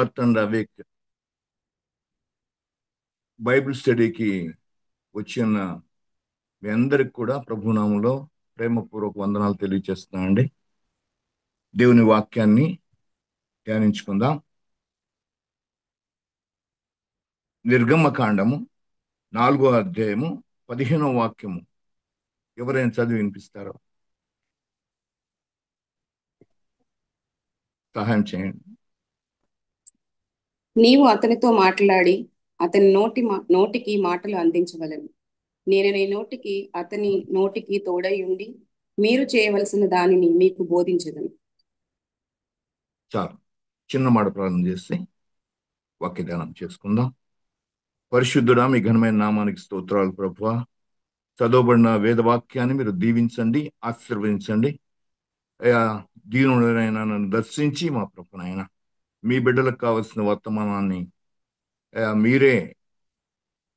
Birth and awake Bible స్టడీకి వచ్చిన మీ అందరికి కూడా ప్రభునామంలో ప్రేమపూర్వక వందనాలు తెలియజేస్తున్నానండి. దేవుని వాక్యాన్ని ధ్యానించుకుందాం. నిర్గమకాండము 4వ అధ్యాయము 15వ వాక్యము ఎవరైనా చదివి వినిపిస్తారో సహాయం చేయండి. నీవు అతనితో మాట్లాడి అతని నోటికి మాటలు అందించవలెను. నేను నీ నోటికి అతని నోటికి తోడై ఉండి మీరు చేయవలసిన దానిని మీకు బోధించదను. చాలు, చిన్న మాట ప్రారంభం చేసి వాక్య ధ్యానం చేసుకుందాం. పరిశుద్ధుడా, మీ ఘనమైన నామానికి స్తోత్రాలు ప్రభువా. చదవబడిన వేదవాక్యాన్ని మీరు దీవించండి, ఆశీర్వదించండి. అయ్యా, దీనుడైనా నన్ను దర్శించి మా ప్రభునైనా మీ బిడ్డలకు కావలసిన వర్తమానాన్ని మీరే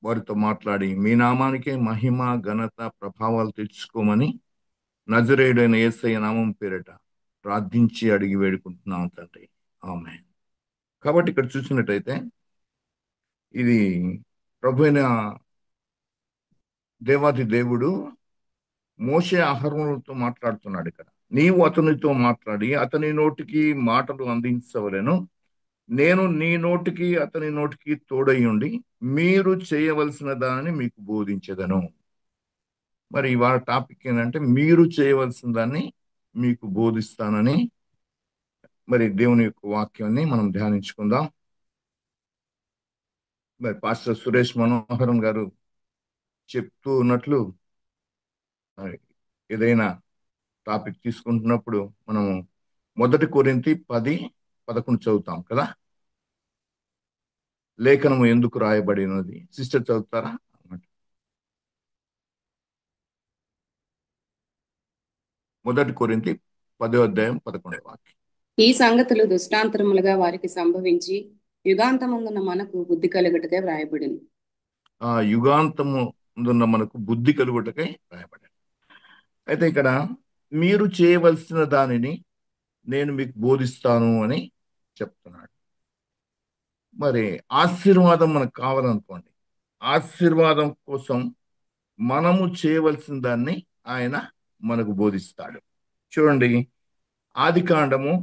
వారితో మాట్లాడి మీ నామానికే మహిమ, ఘనత, ప్రభావాలు తెచ్చుకోమని నజరేయుడైన యేసయ్య నామం పేరిట ప్రార్థించి అడిగి వేడుకుంటున్నాం తండ్రి, ఆమేన్. కాబట్టి ఇక్కడ చూసినట్టయితే ఇది ప్రభు అయిన దేవాది దేవుడు మోషే అహరోనులతో మాట్లాడుతున్నాడు. ఇక్కడ నీవు అతనితో మాట్లాడి అతని నోటికి మాటలు అందించవలెను. నేను నీ నోటికి అతని నోటికి తోడయ్యుండి మీరు చేయవలసిన దానిని మీకు బోధించదను. మరి ఇవాళ టాపిక్ ఏంటంటే మీరు చేయవలసిన దాన్ని మీకు బోధిస్తానని మరి దేవుని యొక్క వాక్యాన్ని మనం ధ్యానించుకుందాం. మరి పాస్టర్ సురేష్ మనోహరం గారు చెప్తూ ఉన్నట్లు ఏదైనా టాపిక్ తీసుకుంటున్నప్పుడు మనము 1 కొరింథీ 10:11 చదువుతాం కదా. లేఖనము ఎందుకు రాయబడినది సిస్టర్ చదువుతారా? 1 కొరింథీ 10:11 వాక్యం. ఈ సంగతులు దృష్టాంతరములుగా వారికి సంభవించి యుగాంతమందున మనకు బుద్ధి కలుగుటకై వ్రాయబడింది. యుగాంతముందున్న మనకు బుద్ధి కలుగుటకై రాయబడింది. అయితే ఇక్కడ మీరు చేయవలసిన దానిని నేను మీకు బోధిస్తాను అని చెప్తున్నాడు. మరి ఆశీర్వాదం మనకు కావాలనుకోండి, ఆశీర్వాదం కోసం మనము చేయవలసిన దాన్ని ఆయన మనకు బోధిస్తాడు. చూడండి, ఆదికాండము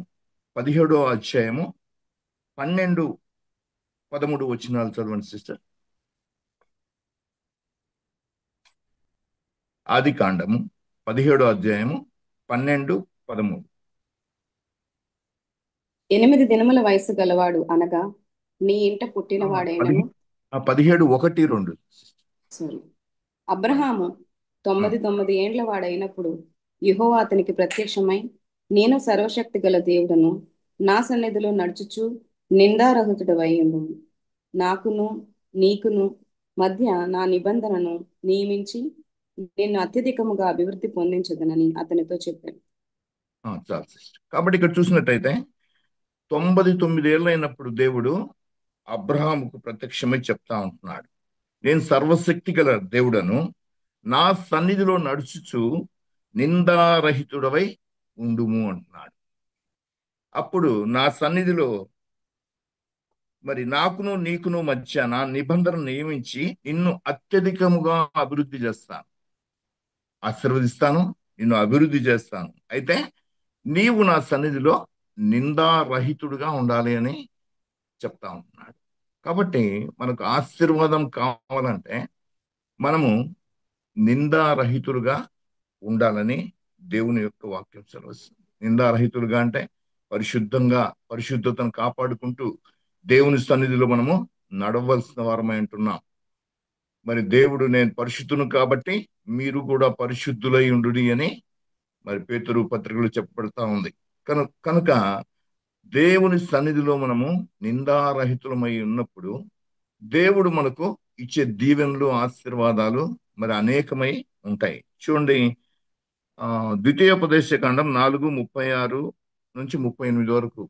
17వ అధ్యాయము 12, 13 వచనాలు చదవండి సిస్టర్. ఆదికాండము 17వ అధ్యాయము 12, 13. 8 దినముల వయసు గలవాడు అనగా నీ ఇంట పుట్టినవాడైనను 17, 1, 2. అబ్రహాము 99 ఏండ్ల వాడైనప్పుడు యెహోవా అతనికి ప్రత్యక్షమై, నేను సర్వశక్తి గల దేవుడను, నా సన్నిధిలో నడుచుచు నిందారహితుడవై ఉండుము. నాకును నీకును మధ్య నా నిబంధనను నియమించి నిన్ను అత్యధికముగా అభివృద్ధి పొందించదనని అతనితో చెప్పాను. చాలు సిస్టర్. కాబట్టి ఇక్కడ చూసినట్టయితే 99 ఏళ్ళు అయినప్పుడు దేవుడు అబ్రహాముకు ప్రత్యక్షమై చెప్తా ఉంటున్నాడు, నేను సర్వశక్తి గల దేవుడను, నా సన్నిధిలో నడుచుచు నిందారహితుడవై ఉండుము అంటున్నాడు. అప్పుడు నా సన్నిధిలో మరి నాకును నీకును మధ్య నా నిబంధన నియమించి నిన్ను అత్యధికముగా అభివృద్ధి చేస్తాను, ఆశీర్వదిస్తాను, నిన్ను అభివృద్ధి చేస్తాను. అయితే నీవు నా సన్నిధిలో నిందారహితుడుగా ఉండాలి అని చెప్తా ఉంటున్నాడు. కాబట్టి మనకు ఆశీర్వాదం కావాలంటే మనము నిందారహితులుగా ఉండాలని దేవుని యొక్క వాక్యం సెలవిస్తుంది. నిందారహితులుగా అంటే పరిశుద్ధతను కాపాడుకుంటూ దేవుని సన్నిధిలో మనము నడవలసిన వారమై ఉంటున్నాం. మరి దేవుడు నేను పరిశుద్ధును కాబట్టి మీరు కూడా పరిశుద్ధులై ఉండు అని మరి పేతురు పత్రికలు చెప్పబడతా ఉంది. కనుక దేవుని సన్నిధిలో మనము నిందారహితులమై ఉన్నప్పుడు దేవుడు మనకు ఇచ్చే దీవెనలు, ఆశీర్వాదాలు మరి అనేకమై ఉంటాయి. చూడండి, ద్వితీయోపదేశకాండం 4:36 నుంచి 38 వరకు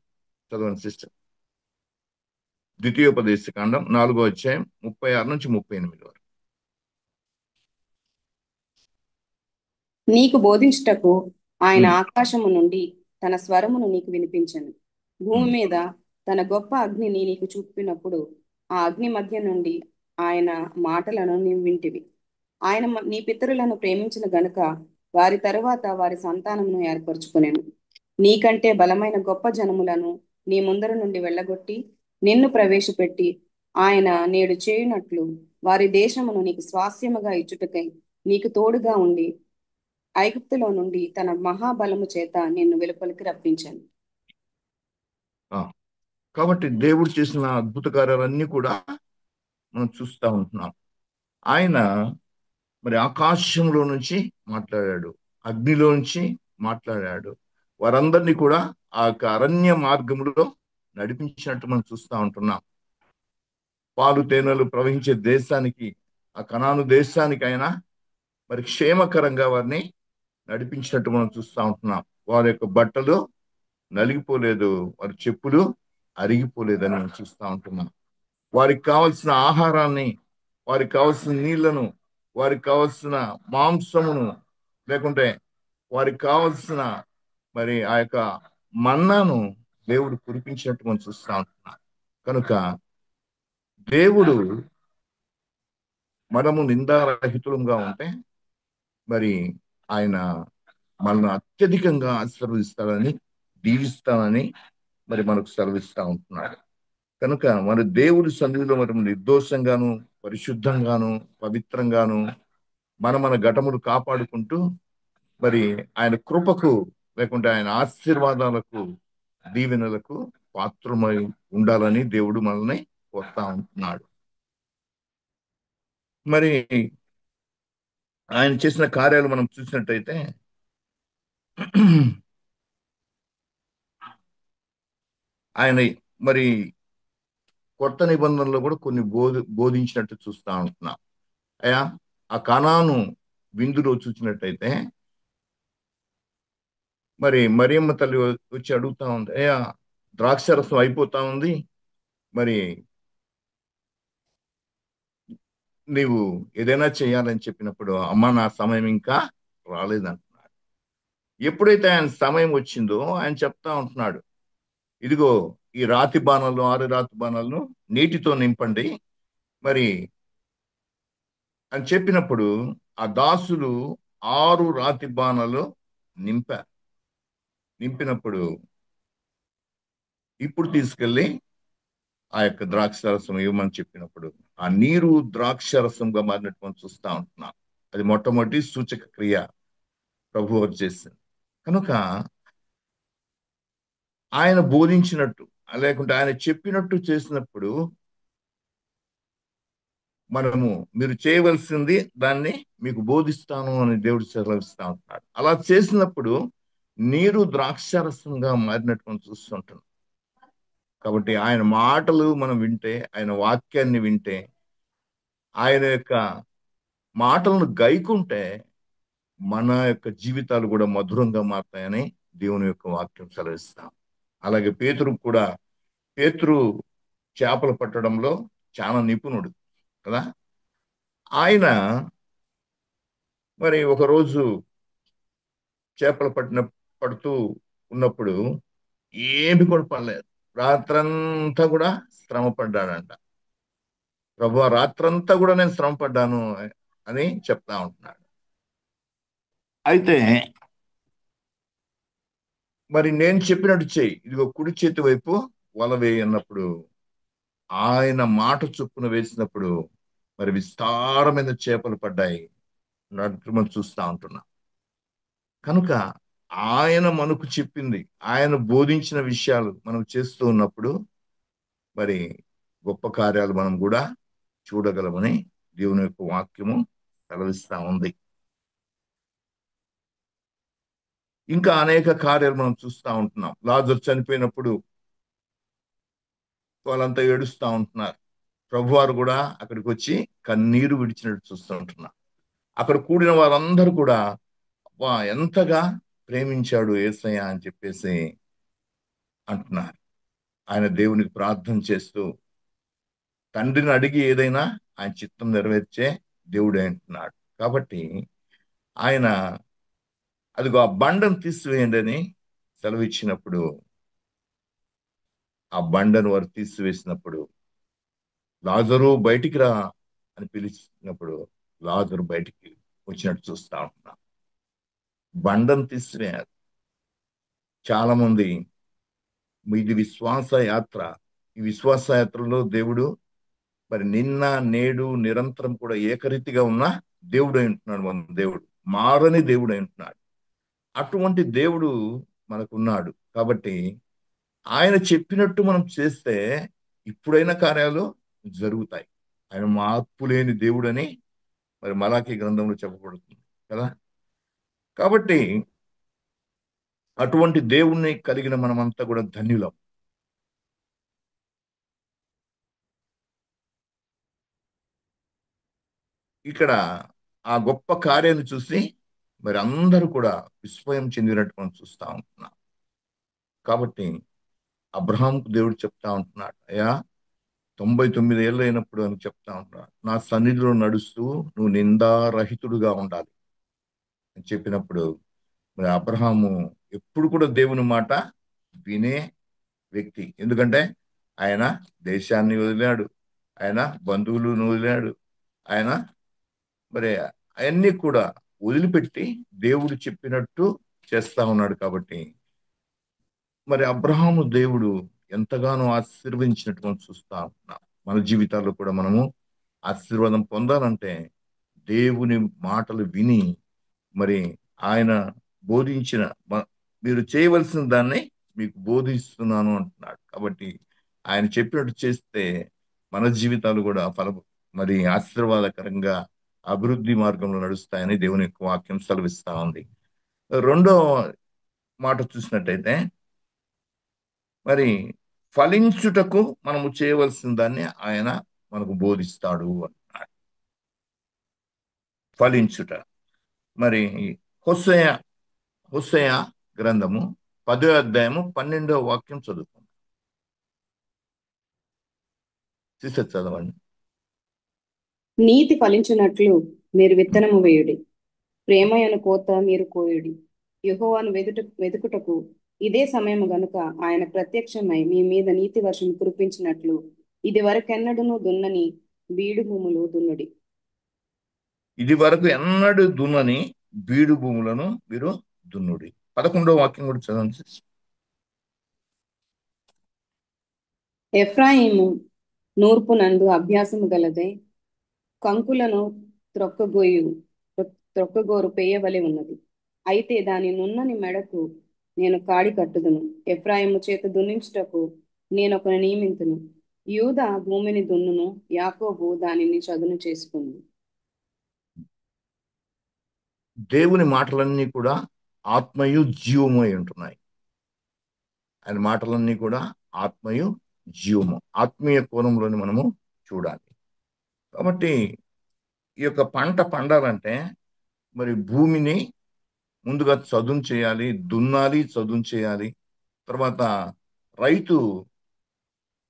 చదవండి సిస్టర్. ద్వితీయోపదేశకాండం 4వ అధ్యాయం 36 నుంచి 38 వరకు. నీకు బోధించుటకు ఆయన ఆకాశము నుండి తన స్వరమును నీకు వినిపించను. భూమి మీద తన గొప్ప అగ్నిని నీకు చూపినప్పుడు ఆ అగ్ని మధ్య నుండి ఆయన మాటలను నీవు వింటివి. ఆయన నీ పితరులను ప్రేమించిన గనుక వారి తరువాత వారి సంతానమును ఏర్పరచుకొనెను. నీకంటే బలమైన గొప్ప జనములను నీ ముందర నుండి వెళ్ళగొట్టి నిన్ను ప్రవేశపెట్టి ఆయన నేడు చేయునట్లు వారి దేశమును నీకు స్వాస్యముగా ఇచ్చుటకై నీకు తోడుగా ఉండి ఐగుప్తులో నుండి తన మహాబలము చేత నిన్ను వెలుపలికి రప్పించాను. ఆ, కాబట్టి దేవుడు చేసిన అద్భుత కార్యాలన్నీ కూడా మనం చూస్తూ ఉంటున్నాం. ఆయన మరి ఆకాశంలో నుంచి మాట్లాడాడు, అగ్నిలో నుంచి మాట్లాడాడు. వారందరినీ కూడా ఆ యొక్క అరణ్య మార్గంలో నడిపించినట్టు మనం చూస్తూ ఉంటున్నాం. పాలు తేనెలు ప్రవహించే దేశానికి, ఆ కనాను దేశానికి ఆయన మరి క్షేమకరంగా వారిని నడిపించినట్టు మనం చూస్తూ ఉంటున్నాం. వారి యొక్క బట్టలు నలిగిపోలేదు, వారి చెప్పులు అరిగిపోలేదని మనం చూస్తూ ఉంటున్నాం. వారికి కావలసిన ఆహారాన్ని, వారికి కావలసిన నీళ్లను, వారికి కావలసిన మాంసమును, లేకుంటే వారికి కావలసిన మరి ఆ యొక్క మన్నాను దేవుడు కురిపించినట్టు మనం చూస్తూ ఉంటున్నాం. కనుక దేవుడు మనము నిందారహితులంగా ఉంటే మరి ఆయన మనల్ని అత్యధికంగా ఆశీర్వదిస్తాడని, దీవిస్తానని మరి మనకు సెలవిస్తా ఉంటున్నాడు. కనుక మన దేవుడి సన్నిధిలో మనం నిర్దోషంగాను, పరిశుద్ధంగాను, పవిత్రంగాను మన ఘటములు కాపాడుకుంటూ మరి ఆయన కృపకు, లేకుంటే ఆయన ఆశీర్వాదాలకు, దీవెనలకు పాత్రమై ఉండాలని దేవుడు మనల్ని కోరుతా ఉంటున్నాడు. మరి ఆయన చేసిన కార్యాలు మనం చూసినట్టయితే ఆయన మరి కొత్త నిబంధనలో కూడా కొన్ని బోధించినట్టు చూస్తా ఉంటున్నాం. అయ్యా, ఆ కనాను విందులో చూసినట్టయితే మరి మరియమ్మ తల్లి వచ్చి అడుగుతా ఉంది, అయ్యా ద్రాక్షరసం అయిపోతా ఉంది, మరి నీవు ఏదైనా చేయాలని చెప్పినప్పుడు, అమ్మ నా సమయం ఇంకా రాలేదంటున్నాడు. ఎప్పుడైతే ఆయన సమయం వచ్చిందో ఆయన చెప్తా ఉంటున్నాడు, ఇదిగో ఈ రాతి బాణాలు, 6 రాతి బాణాలను నీటితో నింపండి మరి అని చెప్పినప్పుడు ఆ దాసులు 6 రాతి బాణాలు నింపినప్పుడు ఇప్పుడు తీసుకెళ్ళి ఆ యొక్క ద్రాక్షరసం ఇవ్వమని చెప్పినప్పుడు ఆ నీరు ద్రాక్షరసంగా మారినట్టు మనం చూస్తా ఉంటున్నాం. అది మొట్టమొదటి సూచక క్రియ ప్రభు వారు చేసింది. కనుక ఆయన బోధించినట్టు, లేకుంటే ఆయన చెప్పినట్టు చేసినప్పుడు మనము మీరు చేయవలసింది దాన్ని మీకు బోధిస్తాను అని దేవుడు సెలవిస్తా ఉంటున్నాడు. అలా చేసినప్పుడు నీరు ద్రాక్షరసంగా మారినట్టు మనం చూస్తుంటున్నాం. కాబట్టి ఆయన మాటలు మనం వింటే, ఆయన వాక్యాన్ని వింటే, ఆయన యొక్క మాటలను గైకుంటే మన యొక్క జీవితాలు కూడా మధురంగా మారుతాయని దేవుని యొక్క వాక్యం సెలవిస్తాం. అలాగే పేతురు చేపలు పట్టడంలో చాలా నిపుణుడు కదా. ఆయన మరి ఒకరోజు చేపలు పడుతూ ఉన్నప్పుడు ఏమి కూడా పడలేదు. రాత్రంతా కూడా శ్రమ పడ్డాడంట. ప్రభు రాత్రంతా కూడా నేను శ్రమ పడ్డాను అని చెప్తా ఉంటున్నాడు. అయితే మరి నేను చెప్పినట్టు చెయ్యి, ఇదిగో కుడి చేతి వైపు వల వేయి అన్నప్పుడు ఆయన మాట చొప్పున వేసినప్పుడు మరి విస్తారమైన చేపలు పడ్డాయి అన్నట్టు మనం చూస్తా ఉంటున్నాం. కనుక ఆయన మనకు చెప్పింది, ఆయన బోధించిన విషయాలు మనం చేస్తూ ఉన్నప్పుడు మరి గొప్ప కార్యాలు మనం కూడా చూడగలమని దేవుని యొక్క వాక్యము సెలవిస్తా ఉంది. ఇంకా అనేక కార్యాలు మనం చూస్తూ ఉంటున్నాం. లాజరు చనిపోయినప్పుడు వాళ్ళంతా ఏడుస్తూ ఉంటున్నారు. ప్రభువారు కూడా అక్కడికి వచ్చి కన్నీరు విడిచినట్టు చూస్తూ ఉంటున్నారు. అక్కడ కూడిన వారందరూ కూడా వా ఎంతగా ప్రేమించాడు యేసయ్య అని చెప్పేసి అంటున్నారు. ఆయన దేవునికి ప్రార్థన చేస్తూ తండ్రిని అడిగి ఏదైనా ఆయన చిత్తం నెరవేర్చే దేవుడే అంటున్నాడు. కాబట్టి ఆయన అదిగో ఆ బండను తీసివేయండి అని సెలవిచ్చినప్పుడు ఆ బండను వారు తీసివేసినప్పుడు, లాజరు బయటికి రా అని పిలిచినప్పుడు లాజరు బయటికి వచ్చినట్టు చూస్తా ఉంటున్నాం. బండను తీసివేయాలి. చాలా మంది ఇది విశ్వాస యాత్ర. ఈ విశ్వాస యాత్రలో దేవుడు మరి నిన్న నేడు నిరంతరం కూడా ఏకరీతిగా ఉన్న దేవుడు అయి ఉంటున్నాడు. మన దేవుడు మారని దేవుడు అయి ఉంటున్నాడు. అటువంటి దేవుడు మనకున్నాడు. కాబట్టి ఆయన చెప్పినట్టు మనం చేస్తే ఇప్పుడైన కార్యాలు జరుగుతాయి. ఆయన మార్పు లేని దేవుడని మరి మలాకీ గ్రంథంలో చెప్పబడుతుంది కదా. కాబట్టి అటువంటి దేవుణ్ణి కలిగిన మనమంతా కూడా ధన్యులం. ఇక్కడ ఆ గొప్ప కార్యాన్ని చూసి మరి అందరూ కూడా విస్మయం చెందినట్టు మనం చూస్తా ఉంటున్నాం. కాబట్టి అబ్రహాంకు దేవుడు చెప్తా ఉంటున్నాడు, అయ్యా 99 ఏళ్ళు అయినప్పుడు అని చెప్తా ఉంటున్నాడు, నా సన్నిధిలో నడుస్తూ నువ్వు నిందారహితుడుగా ఉండాలి అని చెప్పినప్పుడు మరి అబ్రహాము ఎప్పుడు కూడా దేవుని మాట వినే వ్యక్తి. ఎందుకంటే ఆయన దేశాన్ని వదిలాడు, ఆయన బంధువులను వదిలాడు, ఆయన మరి అవన్నీ కూడా వదిలిపెట్టి దేవుడు చెప్పినట్టు చేస్తా ఉన్నాడు. కాబట్టి మరి అబ్రహాము దేవుడు ఎంతగానో ఆశీర్వదించినట్టు మనం చూస్తా ఉన్నాం. మన జీవితాల్లో కూడా మనము ఆశీర్వాదం పొందాలంటే దేవుని మాటలు విని మరి ఆయన బోధించిన మీరు చేయవలసిన దాన్ని మీకు బోధిస్తున్నాను అంటున్నాడు. కాబట్టి ఆయన చెప్పినట్టు చేస్తే మన జీవితాలు కూడా మరి ఆశీర్వాదకరంగా అభివృద్ధి మార్గంలో నడుస్తాయని దేవుని యొక్క వాక్యం సెలవిస్తా ఉంది. రెండో మాట చూసినట్టయితే మరి ఫలించుటకు మనము చేయవలసిన దాన్ని ఆయన మనకు బోధిస్తాడు అంటున్నాడు. ఫలించుట. మరి హోషేయ హోషేయ గ్రంథము 10వ అధ్యాయము 12వ వాక్యం చదువుకుందాం. చదవండి. నీతి ఫలించునట్లు మీరు విత్తనము వేయుడి, ప్రేమయను కోత మీరు కోయుడి. యెహోవాను వెతుకుటకు ఇదే సమయము గనుక ఆయన ప్రత్యక్షమై మీ మీద నీతి వర్షం కురిపించినట్లు ఇది వరకెన్నడూను దున్నని బీడు భూములు దున్నుడి. ఇది వరకు ఎన్నడూ దున్నని బీడు భూములను మీరు దున్నుడి. 11వ వాక్యం కూడా చదవండి. ఎఫ్రాయిము నూర్పునందు అభ్యాసము గలదే, కంకులను త్రొక్కగోయు త్రొక్కగోరు పేయవలె ఉన్నది. అయితే దాని నున్నని మెడకు నేను కాడి కట్టుదును. ఎఫ్రాయిము చేత దున్నించుటకు నేను ఒకని నియమింతును. యూదా భూమిని దున్నును, యాకోబు దానిని చదును చేసుకుంది. దేవుని మాటలన్నీ కూడా ఆత్మయు జీవము అయి ఉంటున్నాయి. ఆయన మాటలన్నీ కూడా ఆత్మయు జీవము, ఆత్మీయ కోణంలోని మనము చూడాలి. కాబట్టి ఈ యొక్క పంట పండాలంటే మరి భూమిని ముందుగా చదును చేయాలి, దున్నాలి, చదును చేయాలి. తర్వాత రైతు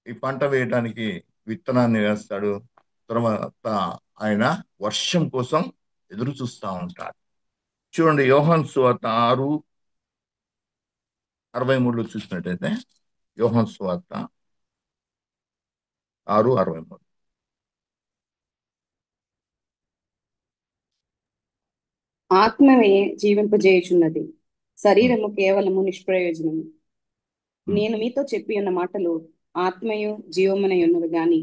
ఈ పంట వేయడానికి విత్తనాన్ని వేస్తాడు. తర్వాత ఆయన వర్షం కోసం ఎదురు చూస్తూ ఉంటాడు. చూడండి, యోహాను సువార్త 6:63 చూసినట్టయితే, యోహాను సువార్త 6:63. ఆత్మవే జీవింపజేయుచున్నది, శరీరము కేవలము నిష్ప్రయోజనము. నేను మీతో చెప్పి ఉన్న మాటలు ఆత్మయు జీవమునై ఉన్నవి గాని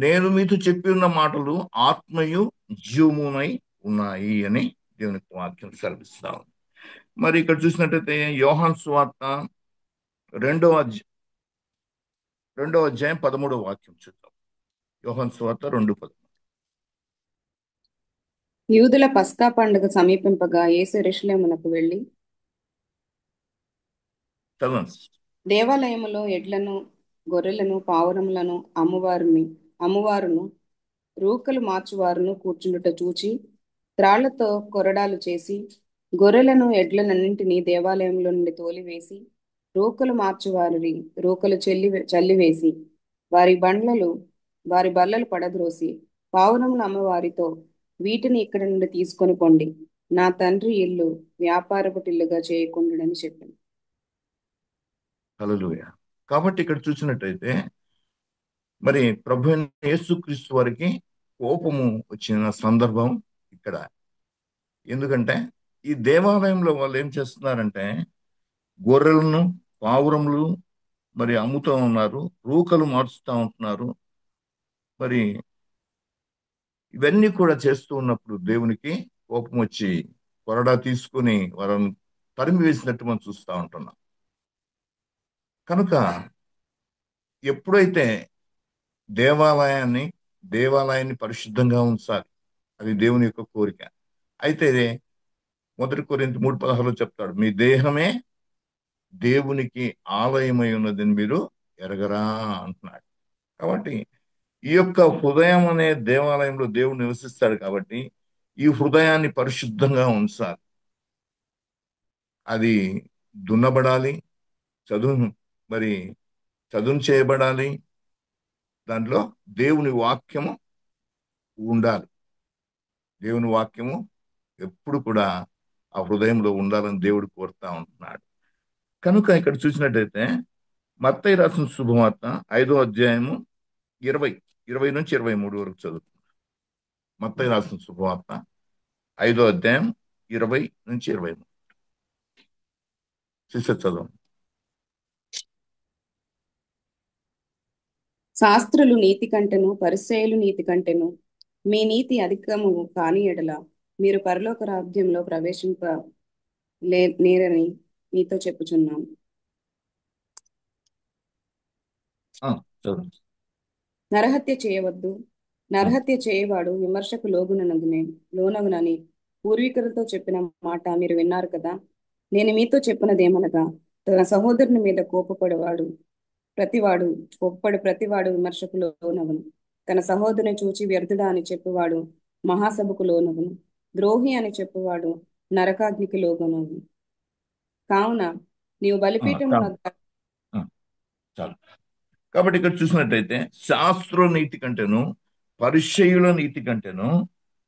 నేను మీతో చెప్పి ఉన్న మాటలు ఆత్మయు జీవమునై ఉన్నాయి అని దేవుని వాక్యం సెలవిస్తా ఉంది. మరి ఇక్కడ చూసినట్టయితే యోహాను సువార్త 2వ అధ్యాయం 13వ వాక్యం చూద్దాం. యోహాను సువార్త 2:13. యూదుల పస్కా పండుగ సమీపింపగా యేసు యెరూషలేమునకు వెళ్ళి చదవండి. దేవాలయములో ఎడ్లను గొర్రెలను పావురములను అమ్మువారును రూకలు మార్చువారును కూర్చుండుట చూచి త్రాళ్లతో కొరడాలు చేసి గొర్రెలను ఎడ్లనన్నింటినీ దేవాలయంలో నుండి తోలివేసి రూకలు మార్చువారి రూకలు చల్లివేసి వారి బల్లలు పడద్రోసి పావురములు అమ్మవారితో వీటిని ఇక్కడి నుండి తీసుకొని పొండి, నా తండ్రి ఇల్లు వ్యాపారపు టిల్లుగా చేయకుండునని చెప్పింది. హల్లెలూయా. కాబట్టి ఇక్కడ చూసినట్టయితే మరి ప్రభు అయిన యేసుక్రీస్తు వారికి కోపము వచ్చిన సందర్భం ఇక్కడ. ఎందుకంటే ఈ దేవాలయంలో వాళ్ళు ఏం చేస్తున్నారంటే గొర్రెలను, పావురములు మరి అమ్ముతూ ఉన్నారు, రూకలు మార్చుతూ ఉంటున్నారు. మరి ఇవన్నీ కూడా చేస్తూ ఉన్నప్పుడు దేవునికి కోపం వచ్చి కొరడా తీసుకుని వాళ్ళని తరిమి వేసినట్టు మనం చూస్తూ ఉంటున్నాం. కనుక ఎప్పుడైతే దేవాలయాన్ని దేవాలయాన్ని పరిశుద్ధంగా ఉంచాలి, అది దేవుని యొక్క కోరిక. అయితే 1 కొరింథీ 3:16 చెప్తాడు, మీ దేహమే దేవునికి ఆలయమై ఉన్నదని మీరు ఎరగరా అంటున్నాడు. కాబట్టి ఈ యొక్క హృదయం అనే దేవాలయంలో దేవుడు నివసిస్తాడు. కాబట్టి ఈ హృదయాన్ని పరిశుద్ధంగా ఉంచాలి, అది దున్నబడాలి, చదువు మరి చదును చేయబడాలి, దాంట్లో దేవుని వాక్యము ఉండాలి. దేవుని వాక్యము ఎప్పుడు కూడా ఆ హృదయంలో ఉండాలని దేవుడు కోరుతా ఉంటున్నాడు. కనుక ఇక్కడ చూసినట్టయితే మత్తయి రాసిన శుభవార్త 5వ అధ్యాయము 20 నుంచి 23 వరకు చదువు. మత్తయి రాసిన శుభవార్త 5వ అధ్యాయం 20 నుంచి 23 చదువు. శాస్త్రులు నీతి కంటెను పరిసయ్యులు నీతి కంటెను మీ నీతి అధికము కాని ఎడల మీరు పరలోక రాజ్యంలో ప్రవేశింప నేరని మీతో చెప్పుచున్నాను. చదువు. నరహత్య చేయవద్దు, నరహత్య చేయవాడు విమర్శకు లోనగునని పూర్వీకులతో చెప్పిన మాట మీరు విన్నారు కదా. నేను మీతో చెప్పినదేమనగా, తన సహోదరుని మీద కోపపడు ప్రతివాడు విమర్శకు లోనగును. తన సహోదరుని చూచి వ్యర్థుడా అని చెప్పువాడు మహాసభకు లోనగును. ద్రోహి అని చెప్పువాడు నరకాగ్నికి లోనగును. కావున నీవు బలిపీఠం చాలు. కాబట్టి ఇక్కడ చూసినట్టయితే శాస్త్రుల నీతి కంటేను పరిసయ్యుల నీతి కంటేను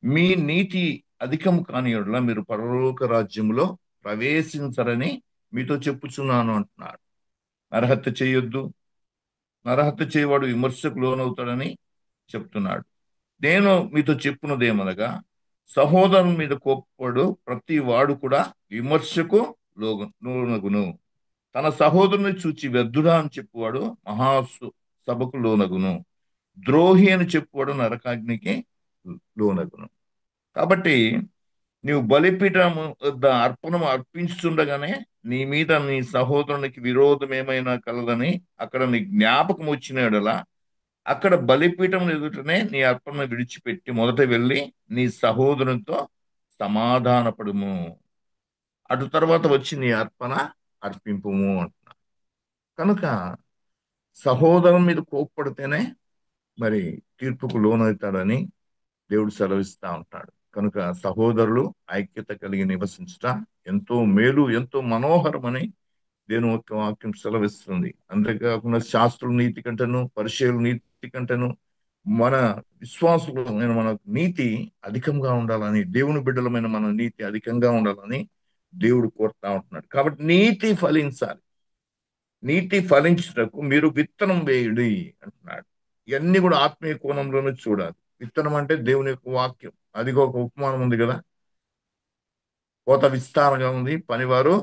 మీ నీతి అధికం కాని యెడల మీరు పరలోక రాజ్యంలో ప్రవేశించరని మీతో చెప్పుచున్నాను అంటున్నాడు. నరహత్య చేయొద్దు, నరహత్య చేయవాడు విమర్శకు లోనవుతాడని చెప్తున్నాడు. నేను మీతో చెప్పున్నదేమనగా, సహోదరుని మీద కోప్పడు ప్రతి వాడు కూడా విమర్శకు లోనగును. తన సహోదరుని చూచి వ్యర్థుడా అని చెప్పువాడు సభకు లోనగును. ద్రోహి అని చెప్పువాడు నరకాగ్నికి లోనగును. కాబట్టి నీవు బలిపీఠము వద్ద అర్పణము అర్పించుండగానే నీ మీద నీ సహోదరునికి విరోధం ఏమైనా కలదని అక్కడ నీ జ్ఞాపకం వచ్చిన యెడల అక్కడ బలిపీఠం ఎదుటనే నీ అర్పణ విడిచిపెట్టి మొదట వెళ్ళి నీ సహోదరునితో సమాధానపడుము, అటు తర్వాత వచ్చి నీ అర్పణ అర్పింపుము అంటున్నా. కనుక సహోదరుని మీద కోప్పడితేనే మరి తీర్పుకు లోనవుతాడని దేవుడు సెలవిస్తా ఉంటాడు. కనుక సహోదరులు ఐక్యత కలిగి నివసించట ఎంతో మేలు, ఎంతో మనోహరమని దేవుని యొక్క వాక్యం సెలవిస్తుంది. అంతేకాకుండా శాస్త్రుల నీతి కంటేను పరిసయ్యుల నీతి కంటేను మన విశ్వాసులమైన మన నీతి అధికంగా ఉండాలని, దేవుని బిడ్డలమైన మన నీతి అధికంగా ఉండాలని దేవుడు కోరుతా ఉంటున్నాడు. కాబట్టి నీతి ఫలించాలి. నీతి ఫలించుటకు మీరు విత్తనం వేయుడి అంటున్నాడు. ఇవన్నీ కూడా ఆత్మీయ కోణంలోనే చూడాలి. విత్తనం అంటే దేవుని యొక్క వాక్యం. అది ఒక ఉపమానం ఉంది కదా, కోత విస్తారంగా ఉంది, పనివారు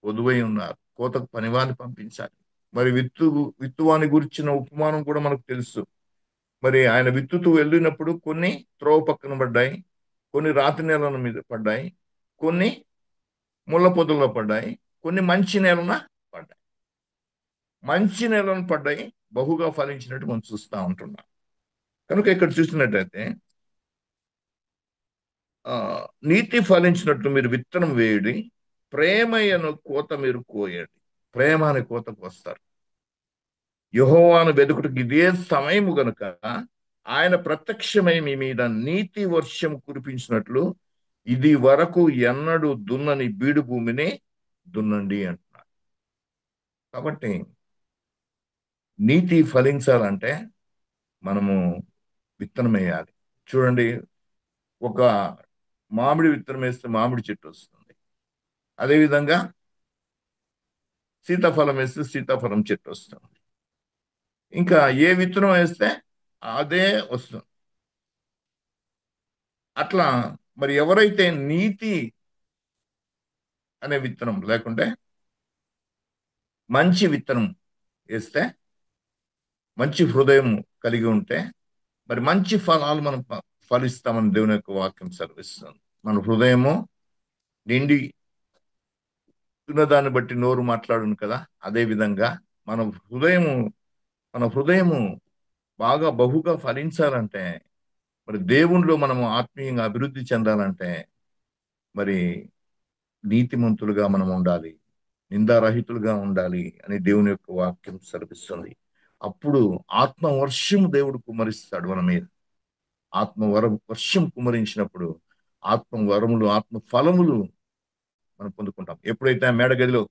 పొదువై ఉన్నారు, కోతకు పనివారిని పంపించాలి. మరి విత్తువాని గురించిన ఉపమానం కూడా మనకు తెలుసు. మరి ఆయన విత్తుతూ వెళ్ళినప్పుడు కొన్ని త్రోవ పక్కన పడ్డాయి, కొన్ని రాతి నేలల మీద పడ్డాయి, కొన్ని ముళ్ళ పొదల్లో పడ్డాయి, కొన్ని మంచి నేలన పడ్డాయి. మంచి నేలను పడ్డాయి, బహుగా ఫలించినట్టు మనం చూస్తూ ఉంటున్నాం. కనుక ఇక్కడ చూసినట్టయితే నీతి ఫలించినట్లు మీరు విత్తనం వేయుడి, ప్రేమయ్యను కోత మీరు కోయండి. ప్రేమ అనే కోతకు వస్తారు. యెహోవాను వెదుకుటకు ఇదే సమయము గనుక ఆయన ప్రత్యక్షమై మీ మీద నీతి వర్షం కురిపించినట్లు ఇది వరకు ఎన్నడూ దున్నని బీడు భూమిని దున్నండి అంటున్నారు. కాబట్టి నీతి ఫలించాలంటే మనము విత్తనం వేయాలి. చూడండి, ఒక మామిడి విత్తనం వేస్తే మామిడి చెట్టు వస్తుంది. అదేవిధంగా సీతాఫలం వేస్తే సీతాఫలం చెట్టు వస్తుంది. ఇంకా ఏ విత్తనం వేస్తే అదే వస్తుంది. అట్లా మరి ఎవరైతే నీతి అనే విత్తనం లేకుంటే మంచి విత్తనం వేస్తే, మంచి హృదయం కలిగి ఉంటే మరి మంచి ఫలాలు మనం ఫలిస్తామని దేవుని యొక్క వాక్యం సెలవిస్తుంది. మన హృదయము నిండి ఉన్నదాన్ని బట్టి నోరు మాట్లాడును కదా. అదే విధంగా మన హృదయము మన హృదయము బాగా బహుగా ఫలించాలంటే, మరి దేవునిలో మనము ఆత్మీయంగా అభివృద్ధి చెందాలంటే మరి నీతిమంతులుగా మనం ఉండాలి, నిందారహితులుగా ఉండాలి అని దేవుని యొక్క వాక్యం సెలవిస్తుంది. అప్పుడు ఆత్మ వర్షం దేవుడు కుమ్మరిస్తాడు మన మీద. వర్షం కుమ్మరించినప్పుడు ఆత్మ వరములు, ఆత్మ ఫలములు మనం పొందుకుంటాం. ఎప్పుడైతే ఆ మేడగదిలో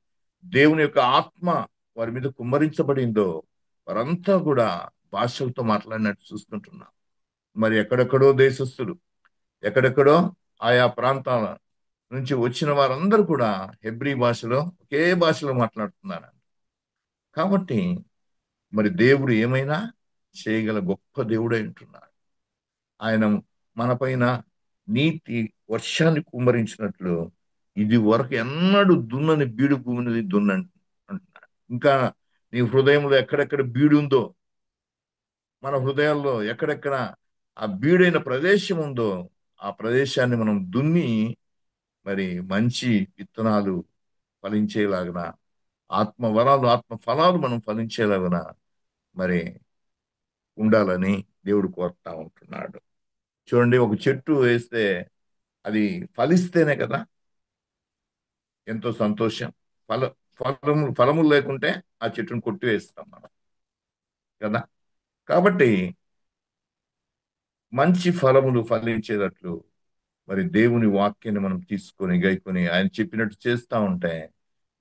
దేవుని యొక్క ఆత్మ వారి మీద కుమ్మరించబడిందో వారంతా కూడా భాషలతో మాట్లాడినట్టు చూస్తుంటున్నాం. మరి ఎక్కడెక్కడో దేశస్థులు, ఎక్కడెక్కడో ఆయా ప్రాంతాల నుంచి వచ్చిన వారందరూ కూడా హెబ్రీ భాషలో ఒకే భాషలో మాట్లాడుతున్నారు. కాబట్టి మరి దేవుడు ఏమైనా చేయగల గొప్ప దేవుడై ఉంటున్నాడు. ఆయన మన పైన నీతి వర్షాన్ని కుమ్మరించినట్లు ఇది వరకు ఎన్నడూ దున్నని బీడు భూమిని అంటున్నాడు. ఇంకా నీ హృదయంలో ఎక్కడెక్కడ బీడు ఉందో, మన హృదయాల్లో ఎక్కడెక్కడ ఆ బీడైన ప్రదేశం ఉందో ఆ ప్రదేశాన్ని మనం దున్ని మరి మంచి విత్తనాలు ఫలించేలాగున, ఆత్మ వరాలు, ఆత్మ ఫలాలు మనం ఫలించేలాగున మరి ఉండాలని దేవుడు కోరుతా ఉంటున్నాడు. చూడండి, ఒక చెట్టు వేస్తే అది ఫలిస్తేనే కదా ఎంతో సంతోషం. ఫల ఫలములు లేకుంటే ఆ చెట్టును కొట్టి వేస్తాం మనం కదా. కాబట్టి మంచి ఫలములు ఫలించేటట్లు మరి దేవుని వాక్యాన్ని మనం తీసుకొని గైకొని ఆయన చెప్పినట్టు చేస్తా ఉంటే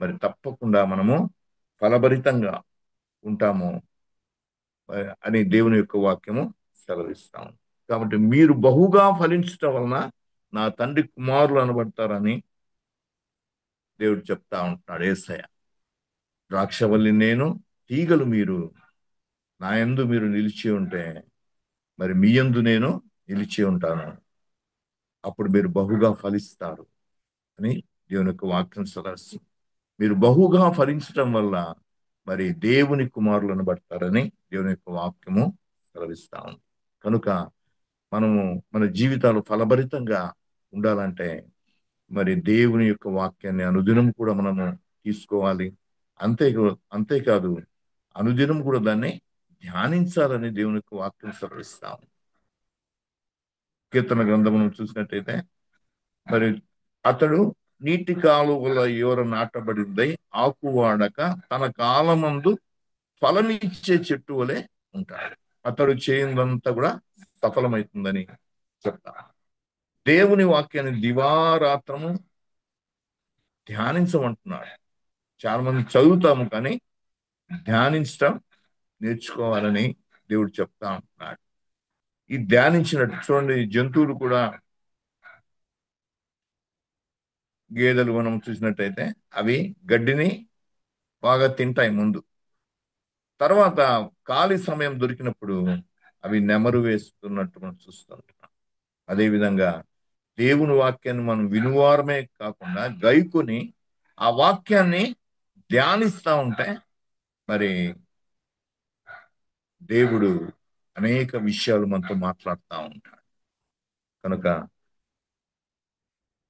మరి తప్పకుండా మనము ఫలభరితంగా ఉంటాము అని దేవుని యొక్క వాక్యము సెలవిస్తాము. కాబట్టి మీరు బహుగా ఫలించటం వలన నా తండ్రి కుమారులు అనబడతారని దేవుడు చెప్తా ఉంటున్నాడు. యేసయ్య ద్రాక్షవల్లి నేను, తీగలు మీరు. నా యందు మీరు నిలిచి ఉంటే మరి మీ యందు నేను నిలిచి ఉంటాను, అప్పుడు మీరు బహుగా ఫలిస్తారు అని దేవుని యొక్క వాక్యం సెలవిస్తుంది. మీరు బహుగా ఫలించటం వల్ల మరి దేవుని కుమారులు అనబడతారని దేవుని యొక్క వాక్యము సెలవిస్తా ఉంది. కనుక మనము మన జీవితాలు ఫలభరితంగా ఉండాలంటే మరి దేవుని యొక్క వాక్యాన్ని అనుదినం కూడా మనము తీసుకోవాలి. అంతే అంతేకాదు అనుదినం కూడా దాన్ని ధ్యానించాలని దేవుని యొక్క వాక్యం సెలవిస్తాం. కీర్తన గ్రంథమును చూసినట్టయితే మరి అతడు నీటి కాలువల యోర నాటబడిందై ఆకు వాడక తన కాలమందు ఫలమిచ్చే చెట్టు వలె ఉంటాడు. అతడు చేయిందంతా కూడా సఫలమవుతుందని చెప్తా. దేవుని వాక్యాన్ని దివారాత్రము ధ్యానించమంటున్నాడు. చాలా మంది చదువుతాము కానీ ధ్యానించటం నేర్చుకోవాలని దేవుడు చెప్తా ఉంటున్నాడు. ఈ ధ్యానించినట్టు చూడండి, జంతువులు కూడా, గేదెలు మనం చూసినట్టయితే అవి గడ్డిని బాగా తింటాయి ముందు. తర్వాత ఖాళీ సమయం దొరికినప్పుడు అవి నెమరు వేస్తున్నట్టు మనం చూస్తుంటున్నాం. అదేవిధంగా దేవుని వాక్యాన్ని మనం వినువారమే కాకుండా గైకొని ఆ వాక్యాన్ని ధ్యానిస్తా ఉంటే మరి దేవుడు అనేక విషయాలు మనతో మాట్లాడుతూ ఉంటాడు. కనుక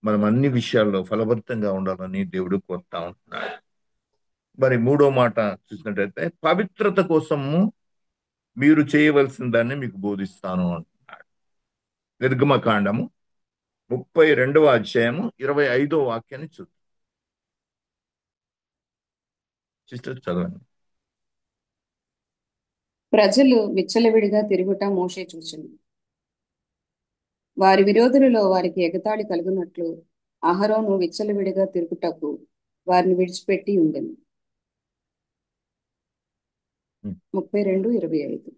మనం అన్ని విషయాల్లో ఫలభరితంగా ఉండాలని దేవుడు కోరుతా ఉంటున్నాడు. మరి మూడో మాట చూసినట్టయితే పవిత్రత కోసము మీరు చేయవలసిన దాన్ని మీకు బోధిస్తాను అంటున్నాడు. నిర్గమకాండము 32వ అధ్యాయము 25వ వాక్యాన్ని చూద్దాం. సిస్టర్ చదవండి. ప్రజలు విచ్చలవిడిగా తిరుగుట మోషే చూచెను. వారి విరోధులలో వారికి ఎగతాళి కలుగునట్లు అహరోను విచ్చలవిడిగా తిరుగుటకు వారిని విడిచిపెట్టి ఉండెను. 32:25.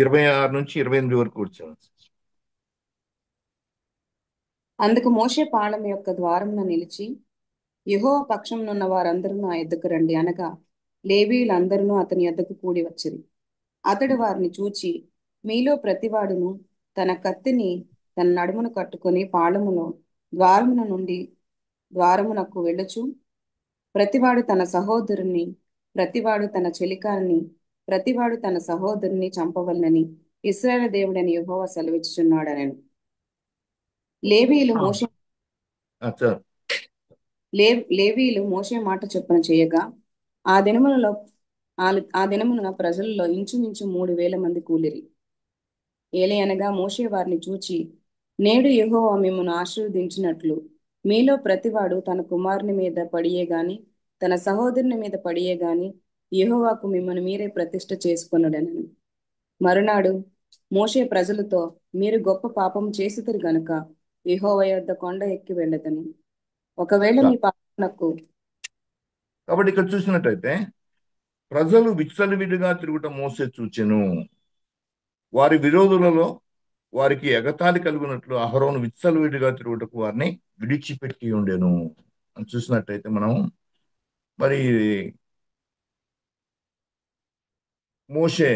26 నుంచి 28 వరకు వచ్చాను. అందుకు మోషే పాళెం యొక్క ద్వారమున నిలిచి యెహోవా పక్షంనున్న వారందరూ నా యొద్దకు రండి అనగా లేవీయులందరూ అతని యొద్దకు కూడి వచ్చిరి. అతడు వారిని చూచి, మీలో ప్రతివాడును తన కత్తిని తన నడుమును కట్టుకొని పాళెములో ద్వారమున నుండి ద్వారమునకు వెళ్ళుచు, ప్రతివాడు తన సహోదరుని, ప్రతివాడు తన చెలికాని, ప్రతివాడు తన సహోదరుని చంపవలనని ఇశ్రాయేలు దేవుడైన యెహోవా సెలవిచ్చుచున్నాడనెను. లేవీయులు ఆ, మోషే సార్. లేవీయులు మోషే మాట చొప్పున చేయగా ఆ దినములలో ఆ దినమున ప్రజలలో ఇంచుమించు 3,000 మంది కూలిరి. ఏలయనగా మోషే వారిని చూచి, నేడు యెహోవా మిమ్మును ఆశీర్వదించినట్లు మీలో ప్రతివాడు తన కుమారుని మీద పడియే గాని తన సహోదరుని మీద పడియే గాని యెహోవాకు మిమ్మల్ని మీరే ప్రతిష్ఠ చేసుకొనుడనెను. మరునాడు మోషే ప్రజలతో, మీరు గొప్ప పాపం చేసితిరి గనుక యెహోవా యొద్ద కొండ ఎక్కి వెళ్ళదను. ఒకవేళ మీ సార్. పాపమునకు కాబట్టి ఇక్కడ చూసినట్టయితే ప్రజలు విచ్చలవిడిగా తిరుగుట మోసే చూచెను. వారి విరోధులలో వారికి ఎగతాళి కలుగునట్లు అహరోను విచ్చలవిడిగా తిరుగుటకు వారిని విడిచిపెట్టి ఉండెను అని చూసినట్టయితే మనం మరి మోషే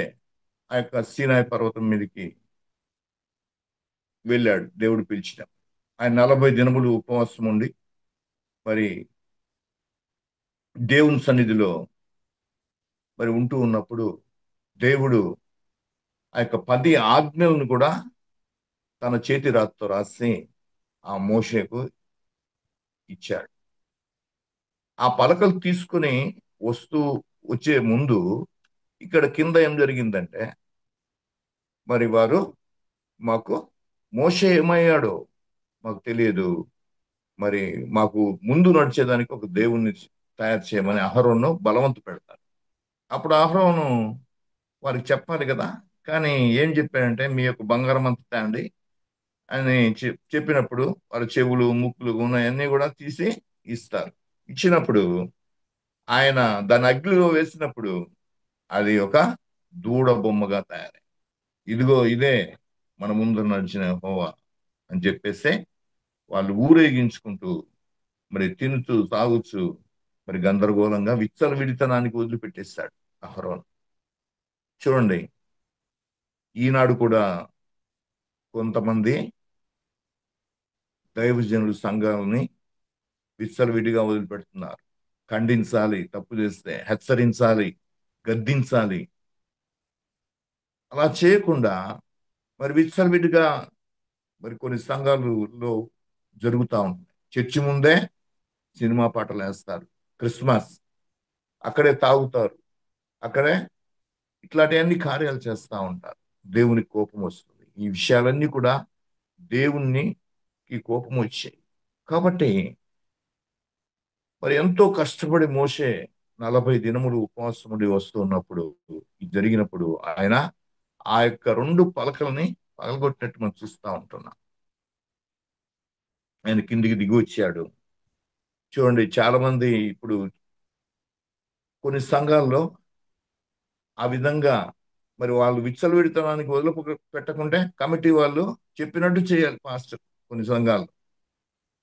ఆ యొక్క సీనాయి పర్వతం మీదకి వెళ్ళాడు, దేవుడు పిలిచిన. ఆయన 40 దినములు ఉపవాసం ఉండి మరి దేవుని సన్నిధిలో మరి ఉంటూ ఉన్నప్పుడు దేవుడు ఆ యొక్క 10 ఆజ్ఞలను కూడా తన చేతి రాతతో రాసి ఆ మోషేకు ఇచ్చాడు. ఆ పలకలు తీసుకుని వస్తూ వచ్చే ముందు ఇక్కడ కింద ఏం జరిగిందంటే మరి వారు మాకు మోషే ఏమయ్యాడో మాకు తెలియదు, మరి మాకు ముందు నడిచేదానికి ఒక దేవుణ్ణి తయారు చేయమని అహరోను బలవంత పెడతారు. అప్పుడు అహరోను వారికి చెప్పాలి కదా, కానీ ఏం చెప్పాడంటే మీ యొక్క బంగారం అంతా తేండి అని చెప్పినప్పుడు వారి చెవులు ముక్కులు ఉన్నాయన్నీ కూడా తీసి ఇస్తారు. ఇచ్చినప్పుడు ఆయన దాన్ని అగ్నిలో వేసినప్పుడు అది ఒక దూడ బొమ్మగా తయారై, ఇదిగో ఇదే మన ముందు నడిచిన యెహోవా అని చెప్పేస్తే వాళ్ళు ఊరేగించుకుంటూ మరి తినుతూ తాగుచు మరి గందరగోళంగా విచ్చలవిడితనానికి వదిలిపెట్టేశాడు అహరోన్. చూడండి, ఈనాడు కూడా కొంతమంది దైవజనులు సంఘాలని విచ్చలవిడిగా వదిలిపెడుతున్నారు. ఖండించాలి, తప్పు చేస్తే హెచ్చరించాలి, గద్దించాలి. అలా చేయకుండా మరి విచ్చలవిడిగా మరి కొన్ని సంఘాలలో జరుగుతూ ఉంటాయి. చర్చి ముందే సినిమా పాటలు వేస్తారు, క్రిస్మస్ అక్కడే తాగుతారు, అక్కడే ఇట్లాంటివన్నీ కార్యాలు చేస్తూ ఉంటారు. దేవునికి కోపం వస్తుంది. ఈ విషయాలన్నీ కూడా దేవునికి కోపం వచ్చాయి. కాబట్టి మరి ఎంతో కష్టపడి మోషే 40 దినములు ఉపవాసముడి వస్తున్నప్పుడు ఇది జరిగినప్పుడు ఆయన ఆ యొక్క 2 పలకల్ని పగలగొట్టినట్టు మనం చూస్తూ ఉంటున్నాం. ఆయన కిందికి దిగి వచ్చాడు. చూడండి, చాలా మంది ఇప్పుడు కొన్ని సంఘాల్లో ఆ విధంగా మరి వాళ్ళు విచ్చలవిడితనానికి వదిలి పెట్టకుంటే కమిటీ వాళ్ళు చెప్పినట్టు చేయాలి పాస్టర్. కొన్ని సంఘాలు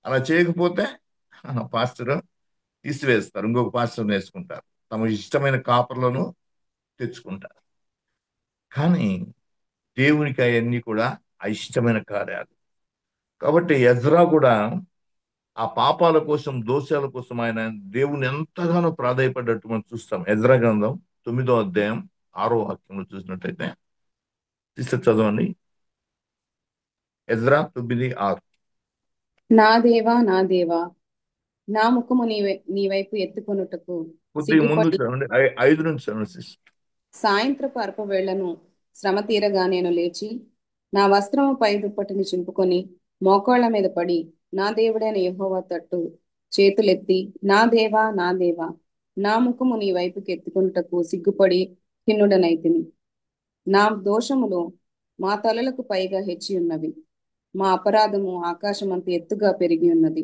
అలా చేయకపోతే పాస్టర్ తీసివేస్తారు, ఇంకొక పాస్టర్ వేసుకుంటారు, తమ ఇష్టమైన కాపర్లను తెచ్చుకుంటారు. కానీ దేవునికి అవన్నీ కూడా అయిష్టమైన కార్యాలు. కాబట్టి ఎజ్రా కూడా ఆ పాపాల కోసం దోషాల కోసం ఆయన దేవుని ఎంతగానో ప్రాధాయపడ్డట్టు మనం చూస్తాం. ఎజ్రా గ్రంథం 9వ అధ్యాయం 6వ వాక్యంలో చూసినట్టయితే సిస్టర్ చదవండి. ఎజ్రా 9:6. నా దేవా నా దేవా, నా ముఖము నీ వైపు ఎత్తుకొనుటకు కొద్దిగా ముందు సిగ్గుపడి చదవండి, 5 నుంచి చదవండి సిస్టర్. సాయంత్రపు అర్పవేళను శ్రమ తీరగా నేను లేచి నా వస్త్రము పై దుప్పటిని చింపుకొని మోకాళ్ళ మీద పడి నా దేవుడైన యెహోవా తట్టు చేతులెత్తి, నా దేవా నా దేవా, నా ముఖము నీ వైపుకి ఎత్తుకొనుటకు సిగ్గుపడి ఖిన్నుడనైతిని. నా దోషములు మా తలలకు పైగా హెచ్చి ఉన్నవి. మా అపరాధము ఆకాశమంత ఎత్తుగా పెరిగి ఉన్నది.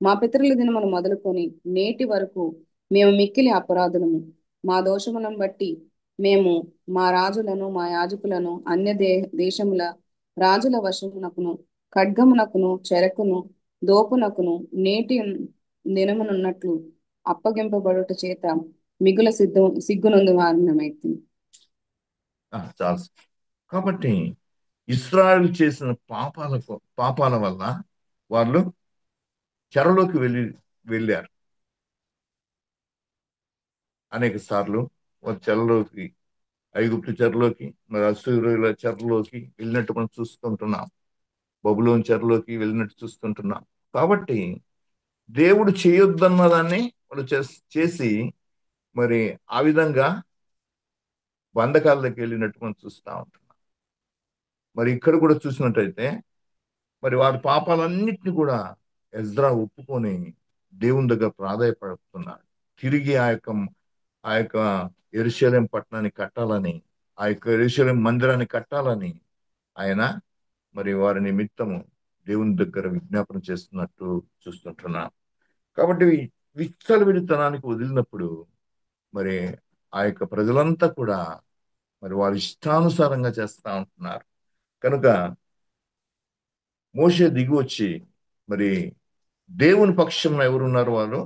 మా పితరుల దినమును మొదలుకొని నేటి వరకు మేము మిక్కిలి అపరాధులము. మా దోషములను బట్టి మేము మా రాజులను మా యాజకులను దేశముల రాజుల వశమునకును ఖడ్గమునకును చెరకును దోపునకును దినమునున్నట్లు అప్పగింపబడుట చేత మిగుల సిగ్గునందు వారణమైంది. చాలు. కాబట్టి ఇస్రాయేల్ చేసిన పాపాల వల్ల వాళ్ళు చెరలోకి వెళ్ళారు. అనేక సార్లు వారు చెరలోకి, ఐగుప్తు చెరలోకి, మరి అశ్షూరుల చెరలోకి వెళ్ళినట్టు మనం చూస్తుంటున్నాం. బబులోను చెరలోకి వెళ్ళినట్టు చూస్తుంటున్నాం. కాబట్టి దేవుడు చేయొద్దన్న దాన్ని వాళ్ళు చేసి మరి ఆ విధంగా బంధకాలకి వెళ్ళినట్టు మనం చూస్తూ ఉంటున్నాం. మరి ఇక్కడ కూడా చూసినట్టయితే మరి వారి పాపాలన్నింటినీ కూడా ఎజ్రా ఒప్పుకొని దేవుని దగ్గర ప్రాధాయపడుతున్నాడు. తిరిగి ఆ యొక్క యెరూషలేం పట్టణాన్ని కట్టాలని, ఆ యొక్క యెరూషలేం మందిరాన్ని కట్టాలని ఆయన మరి వారి నిమిత్తము దేవుని దగ్గర విజ్ఞాపన చేస్తున్నట్టు చూస్తుంటున్నాం. కాబట్టి విచ్చలవిడితనానికి వదిలినప్పుడు మరి ఆ యొక్క ప్రజలంతా కూడా మరి వారి ఇష్టానుసారంగా చేస్తా ఉంటున్నారు. కనుక మోషే దిగి వచ్చి మరి దేవుని పక్షంలో ఎవరున్నారు వాళ్ళు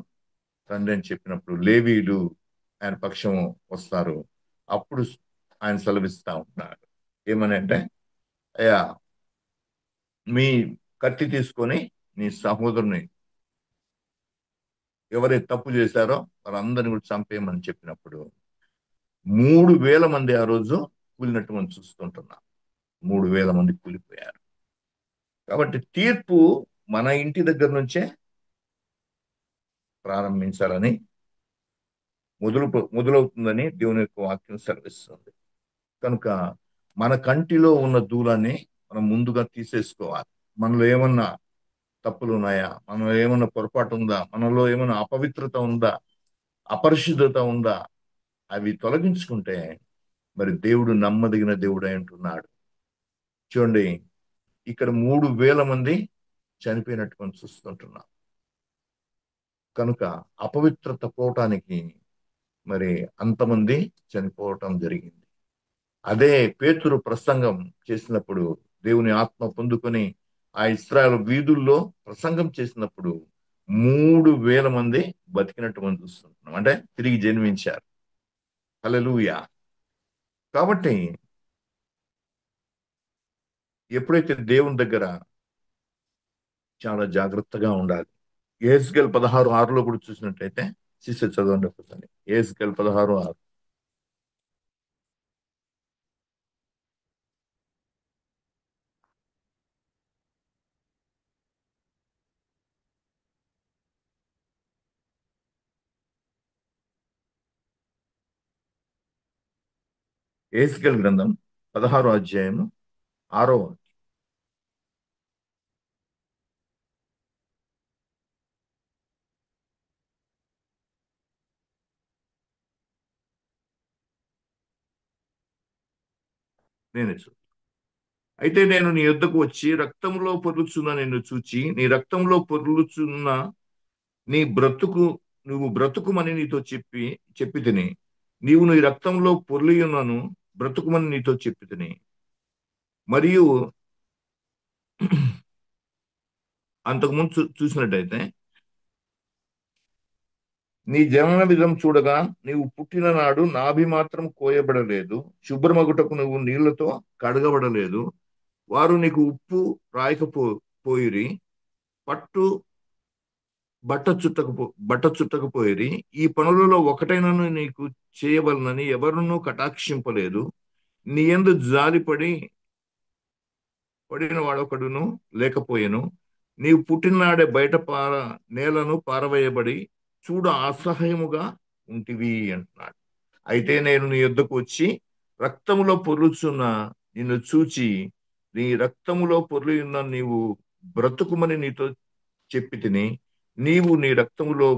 తండ్రి అని చెప్పినప్పుడు లేవీయులు ఆయన పక్షం వస్తారు. అప్పుడు ఆయన సెలవిస్తా ఉంటున్నారు. ఏమని అంటే, అయ్యా మీ కత్తి తీసుకొని నీ సహోదరుని ఎవరైతే తప్పు చేశారో వారందరిని కూడా చంపేయమని చెప్పినప్పుడు 3,000 మంది ఆ రోజు కూలినట్టు మనం చూస్తుంటున్నాం. 3,000 మంది కూలిపోయారు. కాబట్టి తీర్పు మన ఇంటి దగ్గర నుంచే ప్రారంభించాలని మొదలవుతుందని దేవుని యొక్క వాక్యం సెలవిస్తుంది. కనుక మన కంటిలో ఉన్న దూలాన్ని మనం ముందుగా తీసేసుకోవాలి. మనలో ఏమన్నా తప్పులు ఉన్నాయా, మనలో ఏమన్నా పొరపాటు ఉందా, మనలో ఏమన్నా అపవిత్రత ఉందా, అపరిశుద్ధత ఉందా, అవి తొలగించుకుంటే మరి దేవుడు నమ్మదగిన దేవుడై ఉంటున్నాడు. చూడండి, ఇక్కడ 3,000 మంది చనిపోయినట్టు మనం చూస్తుంటున్నాం. కనుక అపవిత్రత పోవటానికి మరి అంతమంది చనిపోవటం జరిగింది. అదే పేతురు ప్రసంగం చేసినప్పుడు దేవుని ఆత్మ పొందుకొని ఆ ఇశ్రాయేల్ వీధుల్లో ప్రసంగం చేసినప్పుడు 3,000 మంది బతికినట్టు మనం చూస్తుంటున్నాం. అంటే తిరిగి జన్మించారు. హల్లెలూయా. కాబట్టి ఎప్పుడైతే దేవుని దగ్గర చాలా జాగ్రత్తగా ఉండాలి. యెహెజ్కేలు 16:6 కూడా చూసినట్లయితే శిష్య చదవండి ఒకసారి. యెహెజ్కేలు 16:6. యెహెజ్కేలు గ్రంథం 16వ అధ్యాయము 6వ. నేనే చూ అయితే నేను నీ యొద్దకు వచ్చి రక్తంలో పొర్లుచున్న నిన్ను చూచి నీ రక్తంలో పొర్లుచున్న నీ బ్రతుకు నువ్వు బ్రతుకుమని నీతో చెప్పి తిని నీవు నీ రక్తంలో పొర్లి ఉన్నను బ్రతుకుమని నీతో చెప్పి తిని మరియు అంతకుముందు చూసినట్టయితే నీ జనన విధం చూడగా నీవు పుట్టిన నాడు నాభి మాత్రం కోయబడలేదు, శుభ్రమగుటకు నువ్వు నీళ్లతో కడగబడలేదు, వారు నీకు ఉప్పు పోయిరి, పట్టు బట్ట చుట్టకపోయిరి, ఈ పనులలో ఒకటైనను నీకు చేయవలనని ఎవరునూ కటాక్షింపలేదు, నీ యందు జాలిపడి పడిన వాడొకడును లేకపోయెను, నీవు పుట్టిననాడే బయట నేలను పారవేయబడి చూడ అసహ్యముగా ఉంటివి అంటున్నాడు. అయితే నేను నీ యొద్దకు వచ్చి రక్తములో పొర్లుచున్న నిన్ను చూచి నీ రక్తములో పొర్లి ఉన్న నీవు బ్రతుకుమని నీతో చెప్పి తిని నీవు నీ రక్తములో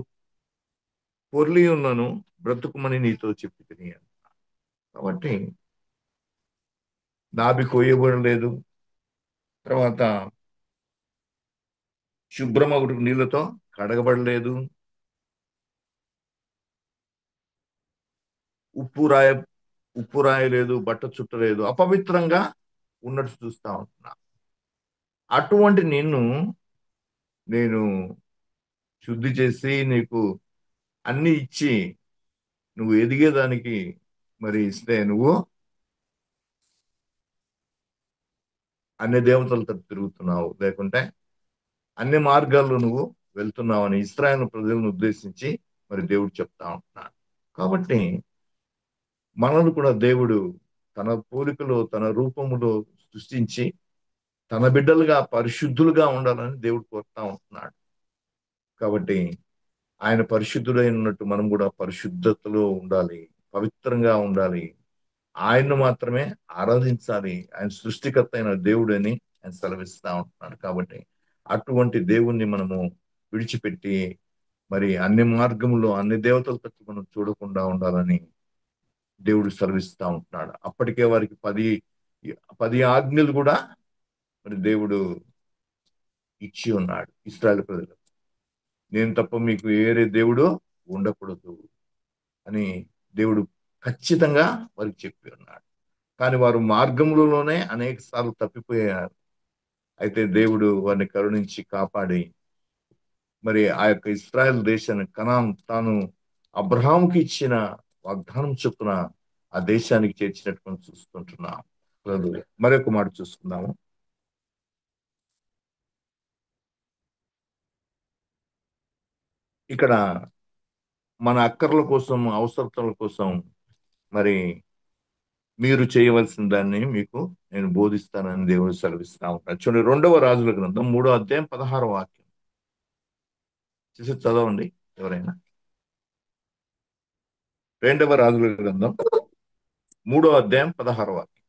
పొర్లి ఉన్నను బ్రతుకుమని నీతో చెప్పి తిని. కాబట్టి నాభి కొయ్యబడలేదు, తర్వాత శుభ్రమగుటకు నీళ్లతో కడగబడలేదు, ఉప్పు రాయ ఉప్పు రాయలేదు, బట్ట చుట్టలేదు, అపవిత్రంగా ఉన్నట్టు చూస్తా ఉంటున్నా. అటువంటి నిన్ను నేను శుద్ధి చేసి నీకు అన్ని ఇచ్చి నువ్వు ఎదిగేదానికి మరి ఇస్తే నువ్వు అన్ని దేవతలతో తిరుగుతున్నావు, లేకుంటే అన్ని మార్గాల్లో నువ్వు వెళ్తున్నావు అని ఇశ్రాయేలు ప్రజలను ఉద్దేశించి మరి దేవుడు చెప్తా ఉంటున్నాడు. కాబట్టి మనల్ని కూడా దేవుడు తన పోలికలో తన రూపములో సృష్టించి తన బిడ్డలుగా పరిశుద్ధులుగా ఉండాలని దేవుడు కోరుతా ఉంటున్నాడు. కాబట్టి ఆయన పరిశుద్ధుడైనట్టు మనం కూడా పరిశుద్ధతలో ఉండాలి, పవిత్రంగా ఉండాలి, ఆయన్ను మాత్రమే ఆరాధించాలి. ఆయన సృష్టికర్త అయిన దేవుడని ఆయన సెలవిస్తా ఉంటున్నాడు. కాబట్టి అటువంటి దేవుణ్ణి మనము విడిచిపెట్టి మరి అన్ని మార్గములో అన్ని దేవతల తట్టు మనం చూడకుండా ఉండాలని దేవుడు సెలవిస్తా ఉంటున్నాడు. అప్పటికే వారికి 10 ఆజ్ఞలు కూడా మరి దేవుడు ఇచ్చి ఉన్నాడు ఇశ్రాయేలు ప్రజలకు. నేను తప్ప మీకు వేరే దేవుడు ఉండకూడదు అని దేవుడు ఖచ్చితంగా వారికి చెప్పి ఉన్నాడు. కానీ వారు మార్గములలోనే అనేక సార్లు తప్పిపోయారు. అయితే దేవుడు వారిని కరుణించి కాపాడి మరి ఆ యొక్క ఇశ్రాయేల్ దేశాన్ని కనాన్ తాను అబ్రహాముకి ఇచ్చిన వాగ్దానం చొప్పున ఆ దేశానికి చేర్చినట్టు మనం చూసుకుంటున్నాం. మరొక మాట చూసుకుందాము. ఇక్కడ మన అక్కర్ల కోసం అవసరతల కోసం మరి మీరు చేయవలసిన దాన్ని మీకు నేను బోధిస్తానని దేవుడు సెలవిస్తా ఉంటాడు. చూడండి, 2వ రాజుల గ్రంథం 3వ అధ్యాయం 16వ వాక్యం చూసి చదవండి ఎవరైనా. 2వ రాజుల గ్రంథం 3వ అధ్యాయం 16వ వాక్యం.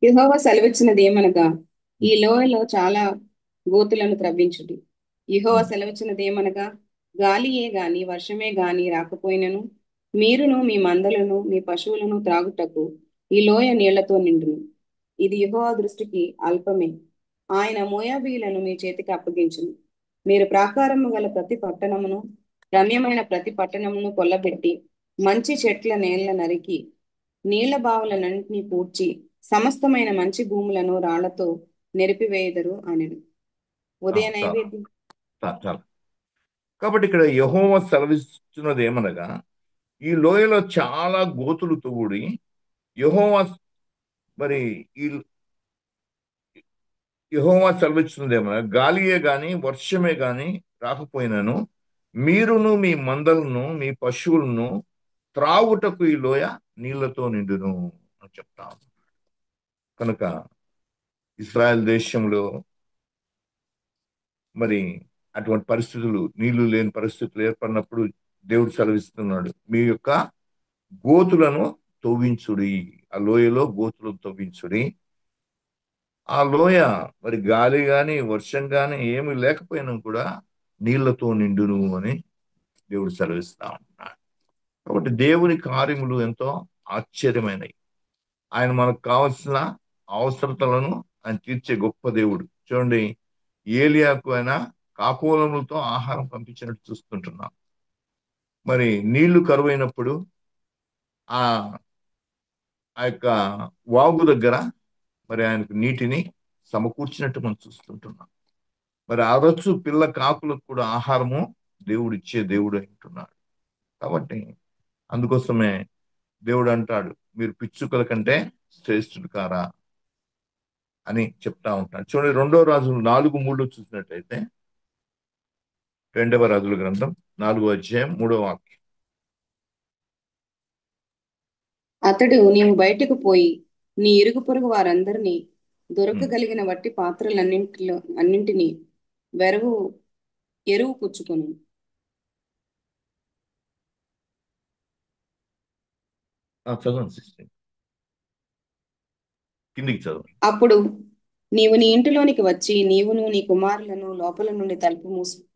యెహోవా సెలవిచ్చినది ఏమనగా, ఈ లోయలో చాలా గోతులను త్రవ్వించుడి. యెహోవా సెలవిచ్చినది ఏమనగా, గాలియే గాని వర్షమే గాని రాకపోయినను మీరును మీ మందలను మీ పశువులను త్రాగుటకు ఈ లోయ నీళ్లతో నిండును. ఇది యెహోవా దృష్టికి అల్పమే. ఆయన మోయాబీయులను మీ చేతికి అప్పగించును. మీరు ప్రాకారము గల ప్రతి పట్టణమును రమ్యమైన ప్రతి పట్టణమును కొల్లబెట్టి మంచి చెట్ల నేళ్ల నరికి నీళ్ల బావులన్నింటినీ పూడ్చి సమస్తమైన మంచి భూములను రాళ్లతో నెరిపివేయుదురు అనెను. ఉదయ చాలా నైవేద్యం చాలా. కాబట్టి ఇక్కడ యెహోవా సెలవిస్తున్నది ఏమనగా, ఈ లోయలో చాలా గోతులు తవ్వుడి. యెహోవా మరి ఈ యెహోవా సెలవిస్తున్నది ఏమనగా, గాలియే గాని వర్షమే గాని రాకపోయినను మీరును మీ మందలను మీ పశువులను త్రాగుటకు ఈ లోయ నీళ్లతో నిండును అని చెప్తాను. కనుక ఇశ్రాయెల్ దేశంలో మరి అటువంటి పరిస్థితులు, నీళ్లు లేని పరిస్థితులు ఏర్పడినప్పుడు దేవుడు సెలవిస్తున్నాడు, మీ యొక్క గోతులను తవ్వించుడి, ఆ లోయలో గోతులను తవ్వించుడి. ఆ లోయ మరి గాలి గాని వర్షం గాని ఏమి లేకపోయినా కూడా నీళ్లతో నిండును అని దేవుడు సెలవిస్తా ఉన్నాడు. కాబట్టి దేవుని కార్యములు ఎంతో ఆశ్చర్యమైనవి. ఆయన మనకు కావలసిన అవసరతలను ఆయన తీర్చే గొప్ప దేవుడు. చూడండి, ఏలియాకు ఆయన కాకోలములతో ఆహారం పంపించినట్టు చూస్తుంటున్నాం. మరి నీళ్లు కరువైనప్పుడు ఆ ఆ యొక్క వాగు దగ్గర మరి ఆయనకు నీటిని సమకూర్చినట్టు మనం చూస్తుంటున్నాం. మరి అరచు పిల్ల కాకులకు కూడా ఆహారము దేవుడు ఇచ్చే దేవుడు అంటున్నాడు. కాబట్టి అందుకోసమే దేవుడు అంటాడు, మీరు పిచ్చుకల కంటే శ్రేష్ఠుడు కారా అని చెప్తా ఉంటాడు. చూడండి, 2వ రాజులు 4:3 చూసినట్టయితే, 2వ రాజుల గ్రంథం 4వ అధ్యాయం 3వ వాక్యం. అతడు నీవు బయటకు పోయి నీ ఇరుగు పొరుగు వారందరినీ దొరకగలిగిన వట్టి అన్నింటినీ ఎరువు పుచ్చుకొను. చదవండి సిస్టర్, కిందికి చదవండి. అప్పుడు నీవు నీ ఇంటిలోనికి వచ్చి నీవును నీ కుమారులను లోపల నుండి తలుపు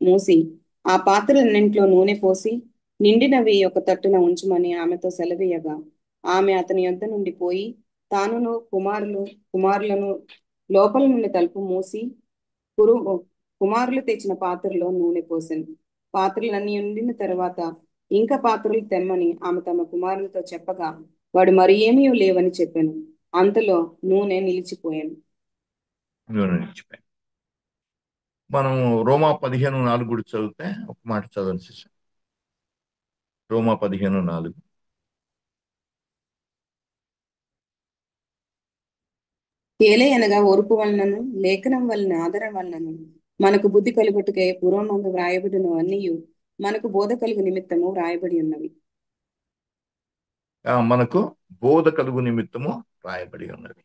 మూసి ఆ పాత్రలన్నింటిలో నూనె పోసి నిండినవి ఒక తట్టున ఉంచుమని ఆమెతో సెలవీయగా, ఆమె అతని యొద్ద నుండి పోయి తానును కుమారులను లోపల నుండి తలుపు మూసి కుమారులు తెచ్చిన పాత్రలో నూనె పోసాను. పాత్రలన్నీ ఉండిన తర్వాత ఇంకా పాత్రలు తెమ్మని ఆమె తమ కుమారులతో చెప్పగా, వాడు మరి ఏమీ లేవని చెప్పాను. అంతలో నూనె నిలిచిపోయాను. నూనె నిలిచిపోయింది. మనం రోమా 15:4 కూడా చదివితే ఒక మాట చదవండి సిస్టర్. రోమా 15:4. ఏలే అనగా ఓర్పు వలనను లేఖనం వలన ఆదరణ వలనను మనకు బుద్ధి కలుగుటకే పూర్వమందు వ్రాయబడిన అన్నీయు మనకు బోధ కలుగు నిమిత్తము వ్రాయబడి ఉన్నవి. మనకు బోధ కలుగు నిమిత్తము రాయబడి ఉన్నది.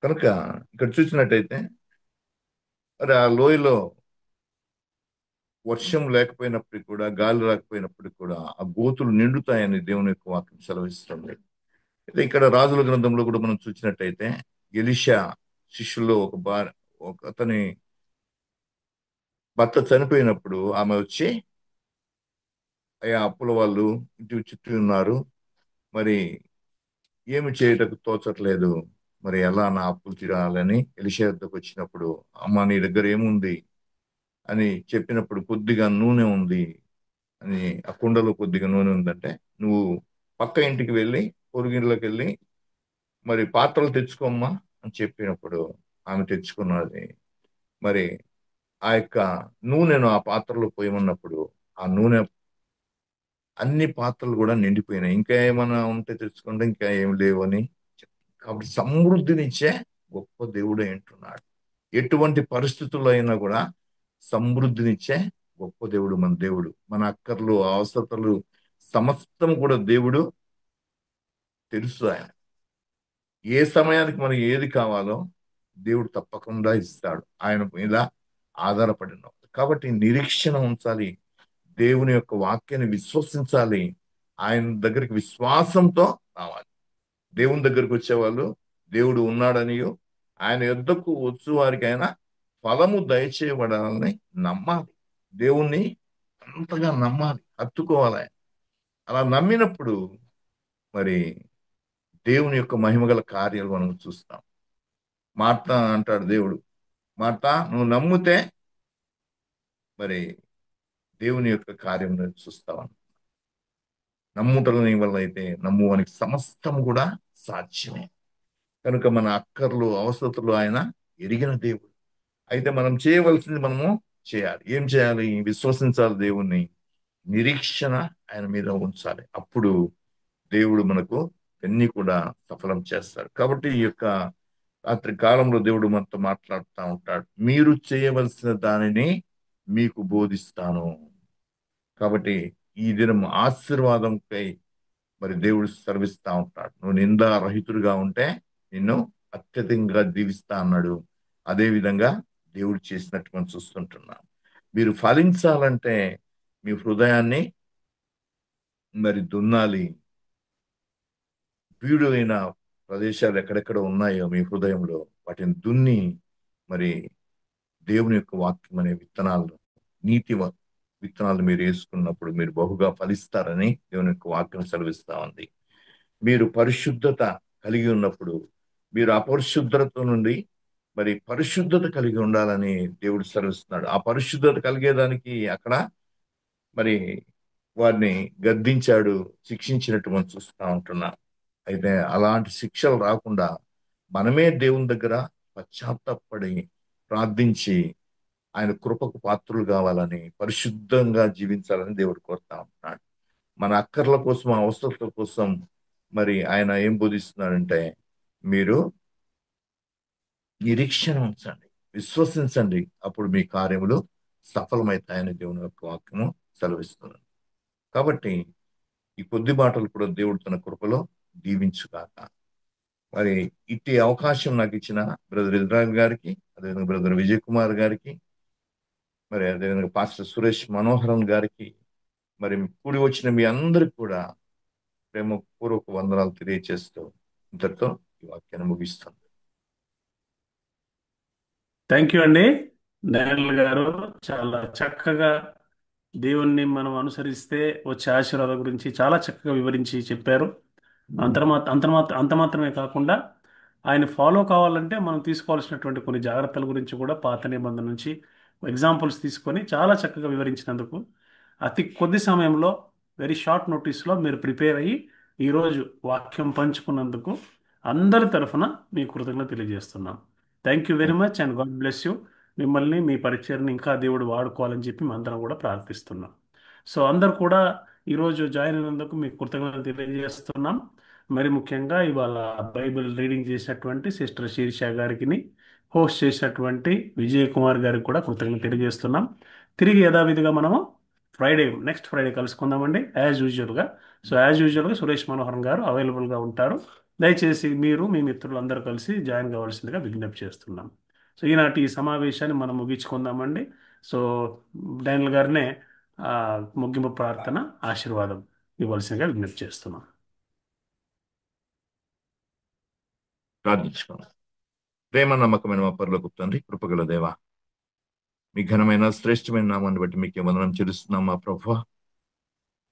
కనుక ఇక్కడ చూసినట్టయితే మరి ఆ లోయలో వర్షం లేకపోయినప్పటికీ కూడా, గాలి రాకపోయినప్పటికీ కూడా ఆ గోతులు నిండుతాయని దేవుని యొక్క వాక్యం సెలవిస్తుంది. అయితే ఇక్కడ రాజుల గ్రంథంలో కూడా మనం చూసినట్టయితే ఎలీషా శిష్యుల్లో ఒక అతని భర్త చనిపోయినప్పుడు ఆమె వచ్చి, అయ్యా అప్పుల వాళ్ళు ఇంటి చుట్టూ ఉన్నారు, మరి ఏమి చేయటకు తోచట్లేదు, మరి ఎలా నా అప్పులు తీరాలని ఎలీషా వద్దకు వచ్చినప్పుడు, అమ్మ నీ దగ్గర ఏముంది అని చెప్పినప్పుడు, కొద్దిగా నూనె ఉంది అని, ఆ కుండలో కొద్దిగా నూనె ఉందంటే, నువ్వు పక్క ఇంటికి వెళ్ళి పొరుగింట్లోకి వెళ్ళి మరి పాత్రలు తెచ్చుకోమ్మా అని చెప్పినప్పుడు ఆమె తెచ్చుకున్నది. మరి ఆ యొక్క నూనెను ఆ పాత్రలో పోయమన్నప్పుడు ఆ నూనె అన్ని పాత్రలు కూడా నిండిపోయినాయి. ఇంకా ఏమైనా ఉంటే తెచ్చుకుంటే ఇంకా ఏం లేవు అని కాబట్టి సమృద్ధినిచ్చే గొప్ప దేవుడే అంటున్నాడు. ఎటువంటి పరిస్థితుల్లో అయినా కూడా సమృద్ధినిచ్చే గొప్ప దేవుడు మన దేవుడు. మన అక్కర్లు అవసరతలు సమస్తం కూడా దేవుడు తెలుసు. ఆయన ఏ సమయానికి మనకి ఏది కావాలో దేవుడు తప్పకుండా ఇస్తాడు. ఆయన మీద ఆధారపడిన కాబట్టి నిరీక్షణ ఉంచాలి, దేవుని యొక్క వాక్యాన్ని విశ్వసించాలి, ఆయన దగ్గరికి విశ్వాసంతో రావాలి. దేవుని దగ్గరికి వచ్చేవాళ్ళు దేవుడు ఉన్నాడనియో ఆయన యొద్దకు వచ్చు వారికి ఆయన ఫలము దయచేయబడాలని నమ్మాలి. దేవుణ్ణి అంతగా నమ్మాలి, హత్తుకోవాలి. అలా నమ్మినప్పుడు మరి దేవుని యొక్క మహిమగల కార్యాలు మనం చూస్తాం. మార్త అంటాడు దేవుడు, మార్త నువ్వు నమ్మితే మరి దేవుని యొక్క కార్యం చూస్తావని. నమ్ముటల నీ వల్ల అయితే నమ్మువానికి సమస్తం కూడా సాధ్యమే. కనుక మన అక్కర్లు అవసరతలు ఆయన ఎరిగిన దేవుడు. అయితే మనం చేయవలసింది మనము చేయాలి. ఏం చేయాలి? విశ్వసించాలి దేవుణ్ణి, నిరీక్షణ ఆయన మీద ఉంచాలి. అప్పుడు దేవుడు మనకు అన్ని కూడా సఫలం చేస్తాడు. కాబట్టి ఈ యొక్క రాత్రి కాలంలో దేవుడు మనతో మాట్లాడుతూ ఉంటాడు. మీరు చేయవలసిన దానిని మీకు బోధిస్తాను. కాబట్టి ఈ దినం ఆశీర్వాదంకై మరి దేవుడు సెలవిస్తా ఉంటాడు. నువ్వు నిందారహితుడిగా ఉంటే నిన్ను అత్యధికంగా దీవిస్తా అన్నాడు. అదే విధంగా దేవుడు చేసినట్టు మనం చూస్తుంటున్నాం. మీరు ఫలించాలంటే మీ హృదయాన్ని మరి దున్నాలి. బీడు అయిన ప్రదేశాలు ఎక్కడెక్కడ ఉన్నాయో మీ హృదయంలో వాటిని దున్ని మరి దేవుని యొక్క వాక్యం అనే విత్తనాలు, విత్తనాలు మీరు వేసుకున్నప్పుడు మీరు బహుగా ఫలిస్తారని దేవుని యొక్క వాక్యం సెలవిస్తా ఉంది. మీరు పరిశుద్ధత కలిగి ఉన్నప్పుడు మీరు అపరిశుద్ధత నుండి మరి పరిశుద్ధత కలిగి ఉండాలని దేవుడు సెలవిస్తున్నాడు. ఆ పరిశుద్ధత కలిగేదానికి అక్కడ మరి వారిని గద్దించాడు, శిక్షించినట్టు మనం చూస్తూ ఉంటున్నాం. అయితే అలాంటి శిక్షలు రాకుండా మనమే దేవుని దగ్గర పశ్చాత్తాపడి ప్రార్థించి ఆయన కృపకు పాత్రులు కావాలని, పరిశుద్ధంగా జీవించాలని దేవుడు కోరుతా ఉంటున్నాడు. మన అక్కర్ల కోసం, అవసరాల కోసం మరి ఆయన ఏం బోధిస్తున్నాడంటే, మీరు నిరీక్షణ ఉంచండి, విశ్వసించండి, అప్పుడు మీ కార్యములు సఫలమవుతాయని దేవుని యొక్క వాక్యము సెలవిస్తుంది. కాబట్టి ఈ కొద్ది మాటలు కూడా దేవుడు తన కృపలో దీవించుగాక. మరి ఇట్టి అవకాశం నాకు ఇచ్చిన బ్రదర్ ఇజ్రాయల్ గారికి, అదేవిధంగా బ్రదర్ విజయ్ కుమార్ గారికి, మరి అదేవిధంగా పాస్టర్ సురేష్ మనోహరన్ గారికి, మరి కూడి వచ్చిన మీ అందరికి కూడా ప్రేమపూర్వక వందనాలు తెలియజేస్తూ ఇంతటితో ఈ వాక్యాన్ని ముగిస్తాను. థ్యాంక్ యూ అండి డానియల్ గారు. చాలా చక్కగా దేవుణ్ణి మనం అనుసరిస్తే వచ్చే ఆశీర్వాదం గురించి చాలా చక్కగా వివరించి చెప్పారు. అంత మాత్రమే కాకుండా ఆయన ఫాలో కావాలంటే మనం తీసుకోవాల్సినటువంటి కొన్ని జాగ్రత్తల గురించి కూడా పాత నిబంధన నుంచి ఎగ్జాంపుల్స్ తీసుకొని చాలా చక్కగా వివరించినందుకు, అతి కొద్ది సమయంలో వెరీ షార్ట్ నోటీస్లో మీరు ప్రిపేర్ అయ్యి ఈరోజు వాక్యం పంచుకున్నందుకు అందరి తరఫున మీ కృతజ్ఞత తెలియజేస్తున్నాం. Thank you very much and God bless you. మిమ్మల్ని మీ పరిచయని ఇంకా దేవుడు వాడుకోవాలని చెప్పి మేమందరం కూడా ప్రార్థిస్తున్నాం. సో అందరు కూడా ఈరోజు జాయిన్ అయినందుకు మీకు కృతజ్ఞతలు తెలియజేస్తున్నాం. మరి ముఖ్యంగా ఇవాళ బైబిల్ రీడింగ్ చేసినటువంటి సిస్టర్ శీర్ష గారికి, హోస్ట్ చేసినటువంటి విజయ్ కుమార్ గారికి కూడా కృతజ్ఞతలు తెలియజేస్తున్నాం. తిరిగి యథావిధిగా మనము నెక్స్ట్ ఫ్రైడే కలుసుకుందామండి యాజ్ యూజువల్గా. సో యాజ్ యూజువల్గా సురేష్ మనోహరన్ గారు అవైలబుల్గా ఉంటారు. దయచేసి మీరు మీ మిత్రులు అందరూ కలిసి జాయిన్ కావాల్సిందిగా విజ్ఞప్తి చేస్తున్నాం. సో ఈనాటి ఈ సమావేశాన్ని మనం ముగించుకుందామండి. సో డైనల్ గారినే ఆ, ముగింపు ప్రార్థన ఆశీర్వాదం ఇవ్వాల్సిందిగా విజ్ఞప్తి చేస్తున్నాం. ప్రార్థించుకోండి. ప్రేమ నమ్మకమైన మా పరలోకపు తండ్రి, కృపగల దేవ, మీ ఘనమైన శ్రేష్టమైన నామాన్ని బట్టి మీకే వందనం చెల్లిస్తున్నాం మా ప్రభువా.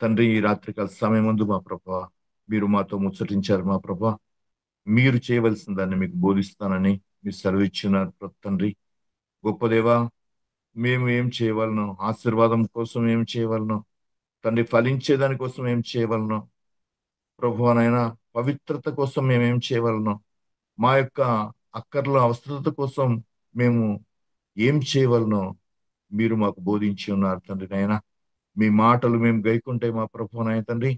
తండ్రి, ఈ రాత్రికాల సమయం ముందు మా ప్రభువా మీరు మాతో ముచ్చటించారు మా ప్రభువా. మీరు చేయవలసిన దాన్ని మీకు బోధిస్తానని మీరు సెలవిచ్చున్నారు తండ్రి. గొప్ప దేవా, మేము ఏం చేయవలనో, ఆశీర్వాదం కోసం ఏం చేయవలనో, తండ్రి ఫలించే దానికోసం ఏం చేయవలనో, ప్రభువానైనా పవిత్రత కోసం మేమేం చేయవలనో, మా యొక్క అక్కర్ల అవసరత కోసం మేము ఏం చేయవలనో మీరు మాకు బోధించి ఉన్నారు తండ్రి. నాయన మీ మాటలు మేము గైకుంటే మా ప్రభువునైనా తండ్రి,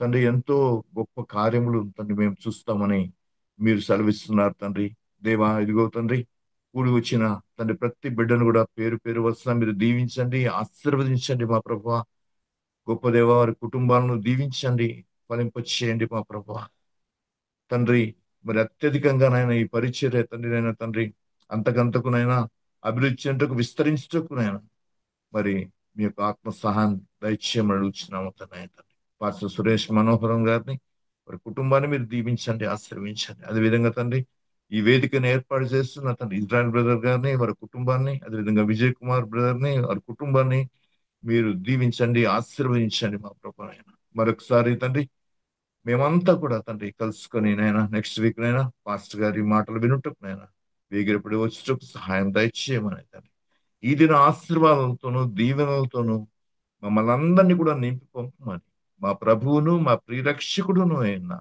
తండ్రి ఎంతో గొప్ప కార్యములు తండ్రి మేము చూస్తామని మీరు సెలవిస్తున్నారు తండ్రి. దేవా, ఇదిగో తండ్రి, కూడి వచ్చిన తండ్రి ప్రతి బిడ్డను కూడా పేరు పేరు వరుస మీరు దీవించండి, ఆశీర్వదించండి మా ప్రభువా. గొప్ప దేవ, వారి కుటుంబాలను దీవించండి, ఫలింపచేయండి మా ప్రభువా. తండ్రి, మరి అత్యధికంగానైనా ఈ పరిచర్య తండ్రినైనా తండ్రి అంతకంతకునైనా అభివృద్ధి చెందుటకు విస్తరించుటకునైనా మరి మీ యొక్క ఆత్మ సహాయం దయచేయమని అడుగుతున్నాము తండ్రి. పాస్టర్ సురేష్ మనోహరం గారిని, వారి కుటుంబాన్ని మీరు దీవించండి, ఆశీర్వించండి. అదేవిధంగా తండ్రి, ఈ వేదికను ఏర్పాటు చేస్తున్న తండ్రి ఇజ్రాయల్ బ్రదర్ గారిని, వారి కుటుంబాన్ని, అదేవిధంగా విజయ్ కుమార్ బ్రదర్ని, వారి కుటుంబాన్ని మీరు దీవించండి, ఆశీర్వదించండి మా ప్రభువైనా. మరొకసారి తండ్రి, మేమంతా కూడా తండ్రి కలుసుకొని నైనా నెక్స్ట్ వీక్ నైనా పాస్టర్ గారి మాటలు వినుటకు నైనా వేగిరపడి వచ్చేటకు సహాయం దయచేయమని తండ్రి. ఈ దిన ఆశీర్వాదాలతోనూ దీవెనలతోనూ మమ్మల్ని అందరినీ కూడా నింపి పంపమని మా ప్రభువును మా ప్రియరక్షకుడును అయిన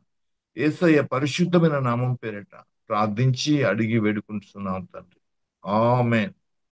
యేసయ్య పరిశుద్ధమైన నామం పేరిట ప్రార్థించి అడిగి వేడుకుంటున్నాం తండ్రి. ఆమేన్.